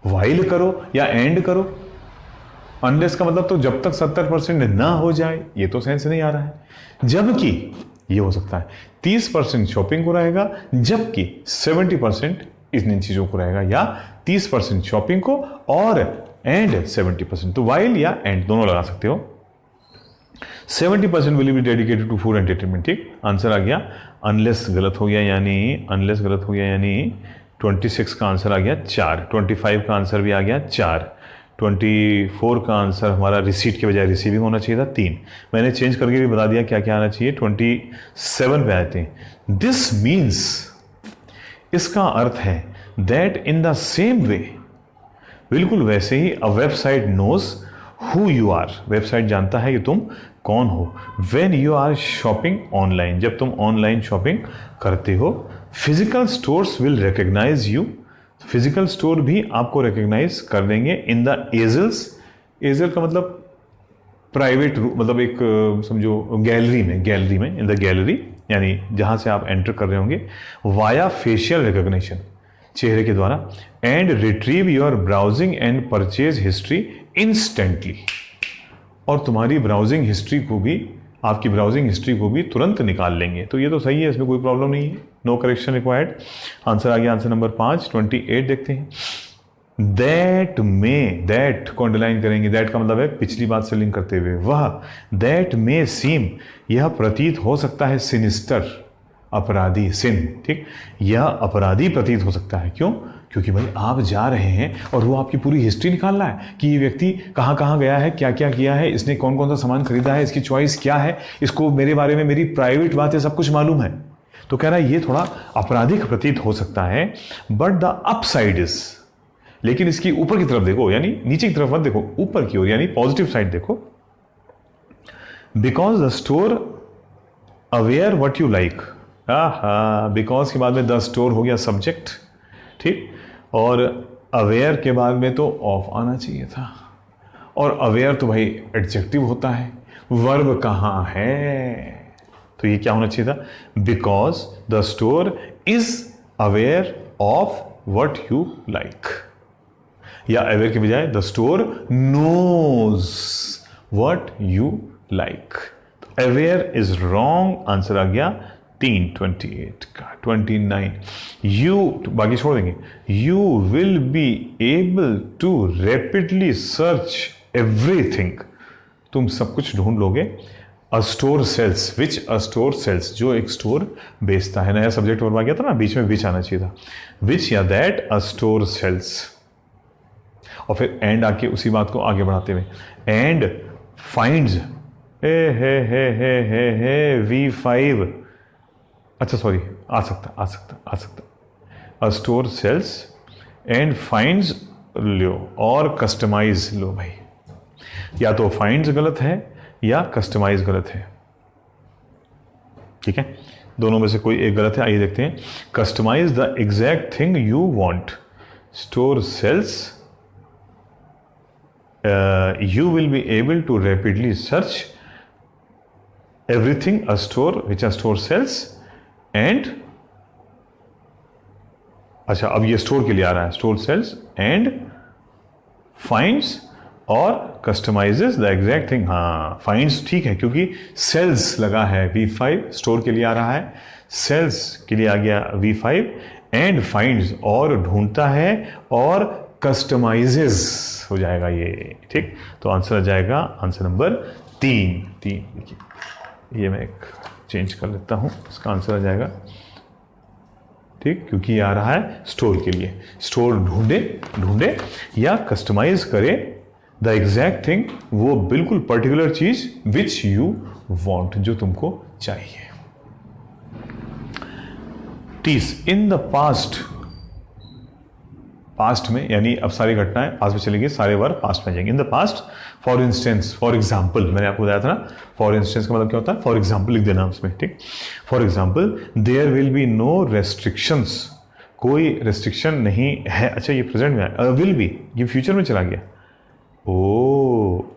वाइल करो या एंड करो। अनलेस का मतलब तो जब तक 70% ना हो जाए, ये तो सेंस नहीं आ रहा है। जबकि ये हो सकता है 30% शॉपिंग को रहेगा, जबकि 70% इन चीजों को रहेगा, या 30% शॉपिंग को और एंड 70%, तो वाइल या एंड दोनों लगा सकते हो। 70% will be dedicated to food entertainment, ठीक। आंसर आ गया, अनलेस गलत हो गया, यानी 26 का आंसर आ गया 4, 25 का आंसर भी आ गया 4, 24 का आंसर हमारा रिसीट के बजाय रिसीविंग होना चाहिए था 3। मैंने चेंज करके भी बता दिया क्या क्या आना चाहिए, 27 पे आए थे। दिस मीन्स, इसका अर्थ है that in the same way, बिल्कुल वैसे ही, a website knows who you are, website जानता है कि तुम कौन हो। When you are shopping online, जब तुम ऑनलाइन शॉपिंग करते हो, physical stores will recognise you, physical store भी आपको रिकॉग्नाइज कर देंगे इन द एजल्स। एजल का मतलब प्राइवेट, मतलब एक समझो गैलरी में, इन द गैलरी, यानी जहां से आप एंटर कर रहे होंगे, वाया फेशियल रिकॉग्निशन, चेहरे के द्वारा, and retrieve your browsing and purchase history instantly, और तुम्हारी ब्राउजिंग हिस्ट्री को भी, आपकी ब्राउजिंग हिस्ट्री को भी तुरंत निकाल लेंगे। तो ये तो सही है, इसमें कोई प्रॉब्लम नहीं है, नो करेक्शन रिक्वायर्ड। आंसर आ गया, आंसर नंबर 5। 28 देखते हैं। दैट में, दैट को अंडरलाइन करेंगे, दैट का मतलब है पिछली बात से लिंक करते हुए, वह दैट में सीम, यह प्रतीत हो सकता है, सिनिस्टर, अपराधी, सिन, ठीक, यह अपराधी प्रतीत हो सकता है। क्यों? क्योंकि भाई आप जा रहे हैं और वो आपकी पूरी हिस्ट्री निकाल रहा है कि ये व्यक्ति कहाँ कहाँ गया है, क्या क्या किया है, इसने कौन कौन सा सामान खरीदा है, इसकी चॉइस क्या है, इसको मेरे बारे में मेरी प्राइवेट बातें सब कुछ मालूम है। तो कह रहा है ये थोड़ा आपराधिक प्रतीत हो सकता है, बट द अपसाइड इज, लेकिन इसकी ऊपर की तरफ देखो, यानी नीचे की तरफ मत देखो, ऊपर की ओर, यानी पॉजिटिव साइड देखो। Because the store aware what you like, because के बाद में द स्टोर हो गया सब्जेक्ट, ठीक, और अवेयर के बाद में तो ऑफ आना चाहिए था, और अवेयर तो भाई एडजेक्टिव होता है, वर्ब कहाँ है, तो ये क्या होना चाहिए था, because the store is aware of what you like, या अवेयर के बजाय the store knows what you like. Aware is wrong, answer आ गया 3, 28 का। 29 यू, बाकी छोड़ देंगे, you will be able to rapidly search everything, तुम सब कुछ ढूंढ लोगे। A store sells, which a store sells, जो एक स्टोर बेचता है। नया सब्जेक्ट वर्ब आ गया था ना, बीच में विच आना चाहिए था, विच या दैट अ स्टोर सेल्स, और फिर एंड आके उसी बात को आगे बढ़ाते हुए, एंड फाइंड्स, V5, अच्छा सॉरी, आ सकता अ स्टोर सेल्स एंड फाइंड्स लो, और कस्टमाइज लो भाई, या तो फाइंड्स गलत है या कस्टमाइज गलत है, ठीक है। दोनों में से कोई एक गलत है। आइए देखते हैं। Customise the exact thing you want, store sales, you will be able to rapidly search everything a store sells and अच्छा, अब ये स्टोर के लिए आ रहा है, स्टोर सेल्स एंड फाइंड्स और कस्टमाइजेस द एग्जैक्ट थिंग। हाँ, फाइंड्स ठीक है क्योंकि सेल्स लगा है V5, स्टोर के लिए आ रहा है, सेल्स के लिए आ गया V5 एंड फाइंड्स और ढूंढता है और कस्टमाइजेस हो जाएगा ये। ठीक, तो आंसर आ जाएगा आंसर नंबर 3। देखिए ये मैं एक चेंज कर लेता हूँ, इसका आंसर आ जाएगा ठीक, क्योंकि ये आ रहा है स्टोर के लिए। स्टोर ढूंढे या कस्टमाइज करे द एग्जैक्ट थिंग, वो बिल्कुल पर्टिकुलर चीज विच यू वांट, जो तुमको चाहिए। 30 इन द पास्ट में, यानी अब सारी घटनाएं पास्ट में चलेंगी, सारे वर्ब पास्ट में जाएंगे। In the past, for instance, for example, मैंने आपको बताया था ना, फॉर इंस्टेंस का मतलब क्या होता है, फॉर एग्जाम्पल लिख देना उसमें। ठीक, for example there will be no restrictions, कोई रेस्ट्रिक्शन नहीं है। अच्छा, ये प्रेजेंट में है, विल बी, ये फ्यूचर में चला गया।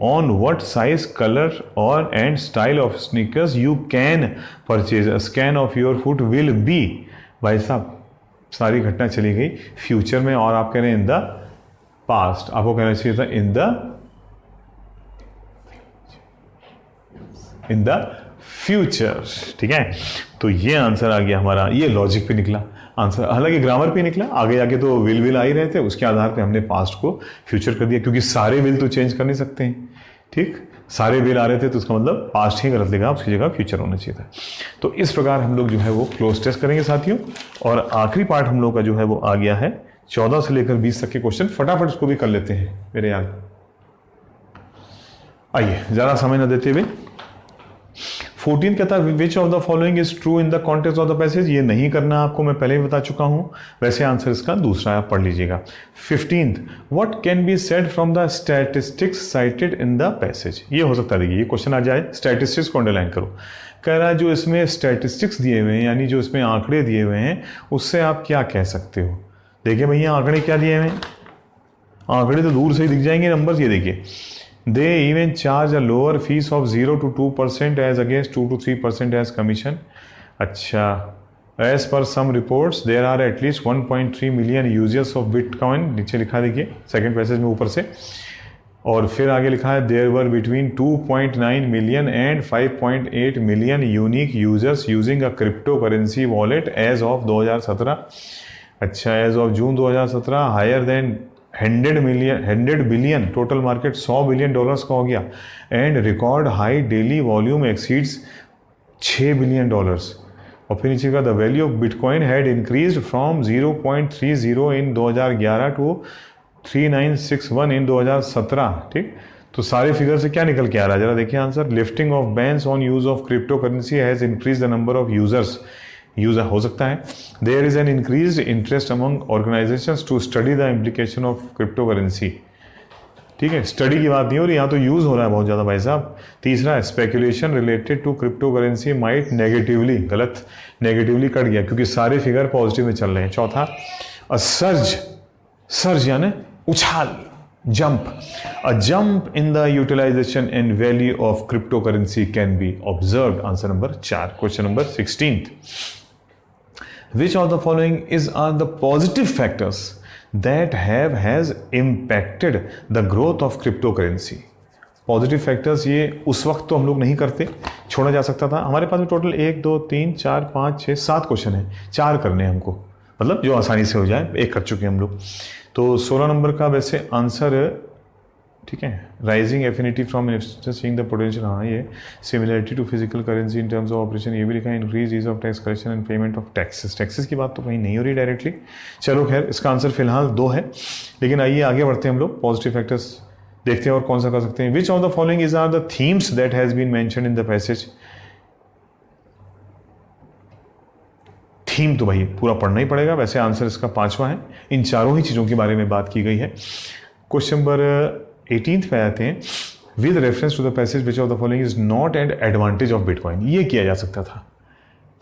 ऑन व्हाट साइज, कलर और and style of sneakers you can purchase, scan of your foot will be. भाई साहब, सारी घटना चली गई फ्यूचर में और आप कह रहे हैं इन द पास्ट, आपको कहना चाहिए था इन द फ्यूचर। ठीक है, तो ये आंसर आ गया हमारा, ये लॉजिक पे निकला आंसर, हालांकि ग्रामर पे निकला, आगे आगे तो विल आ ही रहे थे, उसके आधार पे हमने पास्ट को फ्यूचर कर दिया, क्योंकि सारे विल तो चेंज कर नहीं सकते हैं। ठीक, सारे विल आ रहे थे तो उसका मतलब पास्ट ही गलत लिखा, उसकी जगह फ्यूचर होना चाहिए था। तो इस प्रकार हम लोग जो है वो क्लोज टेस्ट करेंगे साथियों। और आखिरी पार्ट हम लोग का जो है वो आ गया है 14 से लेकर 20 तक के क्वेश्चन, फटाफट इसको भी कर लेते हैं मेरे यार। आइए ज़्यादा समय न देते हुए, 14 कहता है विच of the following is true in the context of the passage. ये नहीं करना आपको, मैं पहले ही बता चुका हूं, वैसे आंसर इसका दूसरा आप पढ़ लीजिएगा। 15th, what can be said from the statistics cited in the passage. ये हो सकता है, देखिए ये क्वेश्चन आ जाए, स्टैटिस्टिक्स को अंडरलाइन करो। कह रहा है जो इसमें स्टैटिस्टिक्स दिए हुए हैं, यानी जो इसमें आंकड़े दिए हुए हैं, उससे आप क्या कह सकते हो। देखिए भैया आंकड़े क्या दिए हुए हैं, आंकड़े तो दूर से ही दिख जाएंगे नंबर। ये देखिए, they even charge a lower fees of 0 to 2% as against 2 to 3% as commission. अच्छा, as per some reports there are at least 1.3 million users of Bitcoin, नीचे लिखा देखिए सेकंड पैसेज में ऊपर से, और फिर आगे लिखा है there were between 2.9 million and 5.8 million unique users using a cryptocurrency wallet as of 2017. अच्छा, as of June 2017 higher than 100 billion, total market 100 billion dollars का हो गया, and record high daily volume exceeds 6 billion dollars. और फिर नीचे का the value of bitcoin had increased from 0.30 in 2011 to 3961 in 2017। ठीक, तो सारे फिगर से क्या निकल के आ रहा है, जरा देखिए answer. Lifting of bans on use of crypto currency has increase the number of users, use हो सकता है। There is an increase interest among organisations to study the implication of crypto currency. ठीक है, स्टडी की बात नहीं हो रही, यहाँ तो यूज हो रहा है बहुत ज़्यादा भाई साहब। तीसरा, speculation related to crypto currency might negatively, गलत, नेगेटिवली कट गया क्योंकि सारे फिगर पॉजिटिव में चल रहे हैं। चौथा, अ सर्ज यानी उछाल, jump, a jump in the utilisation and value of crypto currency can be observed. Answer number 4। Question number 16, which of the following are the positive factors that has impacted the growth of cryptocurrency? Positive factors ये उस वक्त तो हम लोग नहीं करते, छोड़ा जा सकता था। हमारे पास में टोटल 1 2 3 4 5 6 7 क्वेश्चन है, 4 करने हैं हमको, मतलब जो आसानी से हो जाए, 1 कर चुके हैं हम लोग। तो 16 नंबर का वैसे आंसर, ठीक है, rising affinity from seeing the potential, हाँ ये similarity to physical currency in terms of operation, ये भी लिखा है। Increase ease of tax collection and payment of taxes, taxes की बात तो कहीं नहीं हो रही डायरेक्टली। चलो खैर, इसका आंसर फिलहाल 2 है, लेकिन आइए आगे बढ़ते हैं हम लोग, पॉजिटिव फैक्टर्स देखते हैं और कौन सा कर सकते हैं। Which of the following is are the themes that has been mentioned in the passage. Theme तो भाई पूरा पढ़ना ही पड़ेगा, वैसे आंसर इसका 5वां है। इन चारों ही चीज़ों के बारे में बात की गई है। क्वेश्चन नंबर 18 पे आते हैं, with reference to the passage which of the following is not an advantage of bitcoin. ये किया जा सकता था,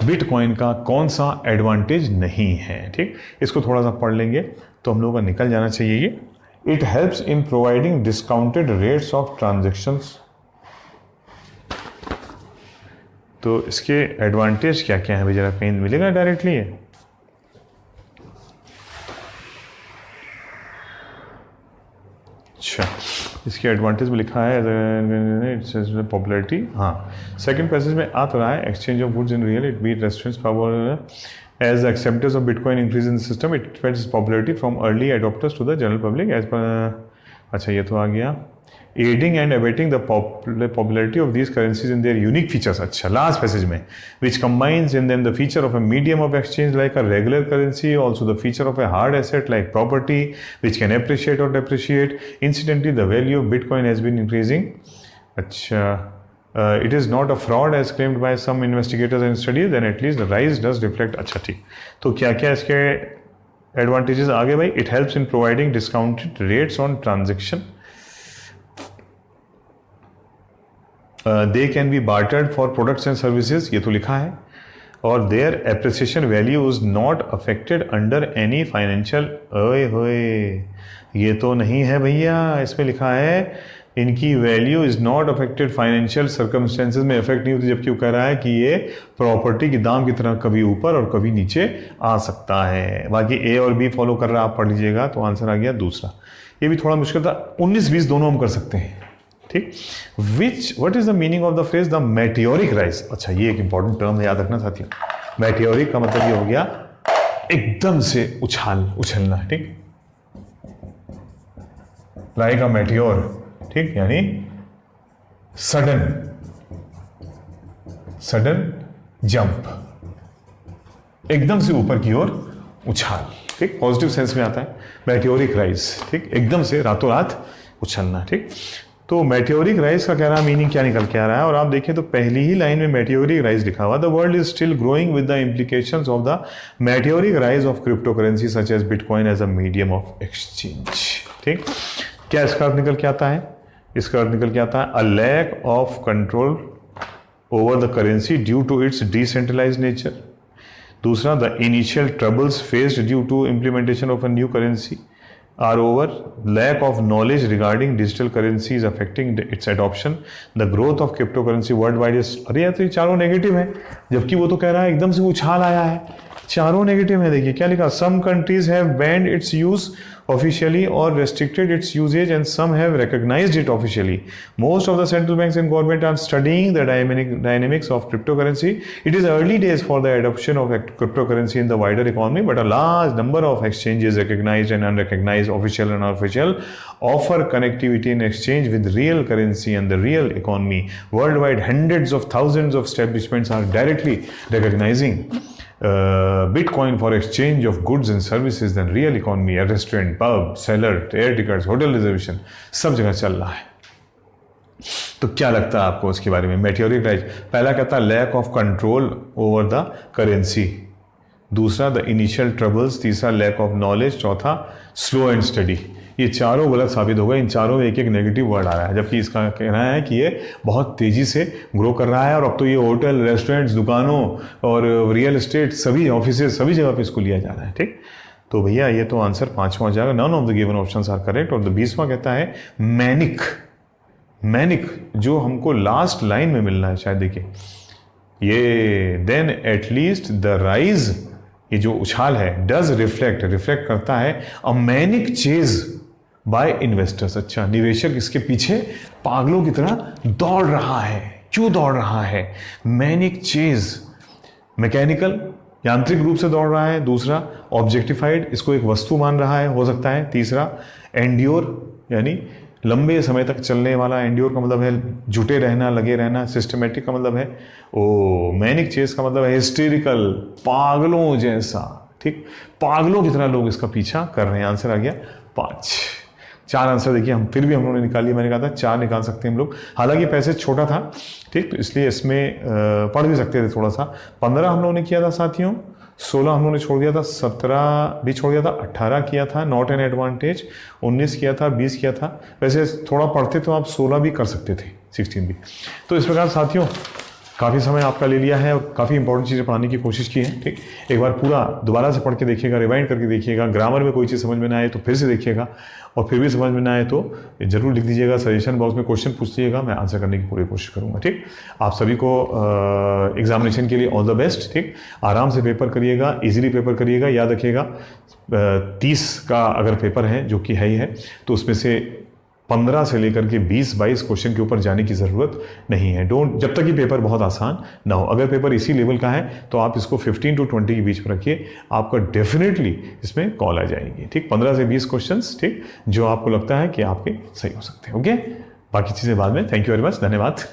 बिटकॉइन का कौन सा एडवांटेज नहीं है। ठीक, इसको थोड़ा सा पढ़ लेंगे तो हम लोगों का निकल जाना चाहिए ये। It helps in providing discounted rates of transactions. तो इसके एडवांटेज क्या क्या है भाई, जरा कहीं मिलेगा डायरेक्टली है? अच्छा, इसके एडवांटेज में लिखा है पॉपुलरिटी। हाँ, सेकंड पैसेज में आ तो रहा है, exchange of goods in real it beat restaurants power as the acceptance of bitcoin increase in system it spreads popularity from early adopters to the general public as per. अच्छा, ये तो आ गया। aiding and abetting the popularity of these currencies in their unique features. अच्छा, last passage में, which combines in them the feature of a medium of exchange like a regular currency, also the feature of a hard asset like property, which can appreciate or depreciate. Incidentally, the value of Bitcoin has been increasing. अच्छा, it is not a fraud as claimed by some investigators and studies, then at least the rise does reflect. अच्छा, ठीक, तो क्या क्या इसके advantages आगे भाई? It helps in providing discounted rates on transaction. They can be bartered for products and services, ये तो लिखा है। और their appreciation value is not affected under any financial. ओए होए, ये तो नहीं है भैया, इसमें लिखा है इनकी value is not affected financial circumstances में इफेक्ट नहीं होती, जबकि वो कह रहा है कि ये प्रॉपर्टी के दाम की तरह कभी ऊपर और कभी नीचे आ सकता है। बाकी ए और बी फॉलो कर रहा है, आप पढ़ लीजिएगा। तो आंसर आ गया दूसरा। ये भी थोड़ा मुश्किल था, 19-20 दोनों हम कर सकते हैं। ठीक, what is the meaning of the phrase the meteoric rise? अच्छा, ये एक इंपॉर्टेंट टर्म है, याद रखना साथियों। मेटियोरिक का मतलब ये हो गया एकदम से उछलना। ठीक, लाइक अ मेटियोर, ठीक, यानी सडन जंप, एकदम से ऊपर की ओर उछाल। ठीक, पॉजिटिव सेंस में आता है मेटियोरिक राइज। ठीक, एकदम से रातों रात उछलना। ठीक, तो मेटियोरिक राइज का कह रहा मीनिंग क्या निकल के आ रहा है? और आप देखें तो पहली ही लाइन में मेटियोरिक राइज लिखा हुआ, the world is still growing with the implications of the meteoric rise of crypto currency such as bitcoin as a medium of exchange. ठीक, क्या इसका अर्थ निकल के आता है? इसका अर्थ निकल के आता है a lack of control over the currency due to its decentralised nature. दूसरा, the initial troubles faced due to implementation of a new currency are over, lack of knowledge regarding digital currencies affecting its adoption, the growth of cryptocurrency worldwide is। अरे यार, तो ये चारों negative है, जबकि वो तो कह रहा है एकदम से उछाल आया है। चारों नेगेटिव है। देखिए क्या लिखा, some countries have banned its use officially or restricted its usage and some have recognized it officially. Most of the central banks and government are studying the dynamics of cryptocurrency. It is early days for the adoption of cryptocurrency in the wider economy, but a large number of exchanges, recognized and unrecognized, official and unofficial, offer connectivity and exchange with real currency and the real economy. Worldwide, hundreds of thousands of establishments are directly recognizing Bitcoin for exchange of goods and services than real economy, a restaurant, pub, seller, air tickets, hotel reservation, सब जगह चल रहा है। तो क्या लगता है आपको उसके बारे में? मेटियोरिक राइज, पहला कहता है lack of control over the currency, दूसरा द इनिशियल ट्रबल्स, तीसरा लैक ऑफ नॉलेज, चौथा स्लो एंड स्टडी। ये चारों गलत साबित हो गए। इन चारों में एक एक नेगेटिव वर्ड आ रहा है, जबकि इसका कहना है कि ये बहुत तेज़ी से ग्रो कर रहा है और अब तो ये होटल, रेस्टोरेंट्स, दुकानों और रियल एस्टेट, सभी ऑफिसेज, सभी जगह पे इसको लिया जा रहा है। ठीक, तो भैया ये तो आंसर 5वां हो जाएगा। None of the given options are correct. और 20वां कहता है मैनिक, जो हमको लास्ट लाइन में मिलना है शायद। देखिए ये देन एटलीस्ट द राइज, ये जो उछाल है, डज रिफ्लेक्ट करता है अ मैनिक चेज बाय इन्वेस्टर्स। अच्छा, निवेशक इसके पीछे पागलों की तरह दौड़ रहा है। क्यों दौड़ रहा है? मैनिक चेज, मैकेनिकल, यांत्रिक रूप से दौड़ रहा है। दूसरा, ऑब्जेक्टिफाइड, इसको एक वस्तु मान रहा है, हो सकता है। तीसरा, एंड्योर, यानी लंबे समय तक चलने वाला। एंड्योर का मतलब है जुटे रहना, लगे रहना। सिस्टमेटिक का मतलब है मैनिक चेज का मतलब है हिस्टेरिकल, पागलों जैसा। ठीक, पागलों की तरह लोग इसका पीछा कर रहे हैं। आंसर आ गया 5। 4 आंसर देखिए हम फिर भी हम लोगों ने निकाल लिया। मैंने कहा था 4 निकाल सकते हैं हम लोग, हालांकि पैसेज छोटा था। ठीक, तो इसलिए इसमें पढ़ भी सकते थे थोड़ा सा। 15 हम लोगों ने किया था साथियों, 16 हम लोगों ने छोड़ दिया था, 17 भी छोड़ दिया था, 18 किया था नॉट एन एडवांटेज, 19 किया था, 20 किया था। वैसे थोड़ा पढ़ते तो आप 16 भी कर सकते थे, 16 भी। तो इस प्रकार साथियों काफ़ी समय आपका ले लिया है और काफ़ी इंपॉर्टेंट चीज़ें पढ़ाने की कोशिश की है। ठीक, एक बार पूरा दोबारा से पढ़ के देखिएगा, रिवाइंड करके देखिएगा। ग्रामर में कोई चीज़ समझ में ना आए तो फिर से देखिएगा, और फिर भी समझ में ना आए तो जरूर लिख दीजिएगा, सजेशन बॉक्स में क्वेश्चन पूछ लीजिएगा, मैं आंसर करने की पूरी कोशिश करूँगा। ठीक, आप सभी को एग्जामिनेशन के लिए ऑल द बेस्ट। ठीक, आराम से पेपर करिएगा, ईजिली पेपर करिएगा। याद रखिएगा 30 का अगर पेपर है, जो कि है ही है, तो उसमें से 15 से लेकर के 20-22 क्वेश्चन के ऊपर जाने की ज़रूरत नहीं है। जब तक ये पेपर बहुत आसान ना हो। अगर पेपर इसी लेवल का है तो आप इसको 15 to 20 के बीच में रखिए, आपका डेफिनेटली इसमें कॉल आ जाएगी। ठीक, 15 से 20 क्वेश्चंस, ठीक, जो आपको लगता है कि आपके सही हो सकते हैं। ओके, बाकी चीज़ें बाद में। थैंक यू वेरी मच, धन्यवाद।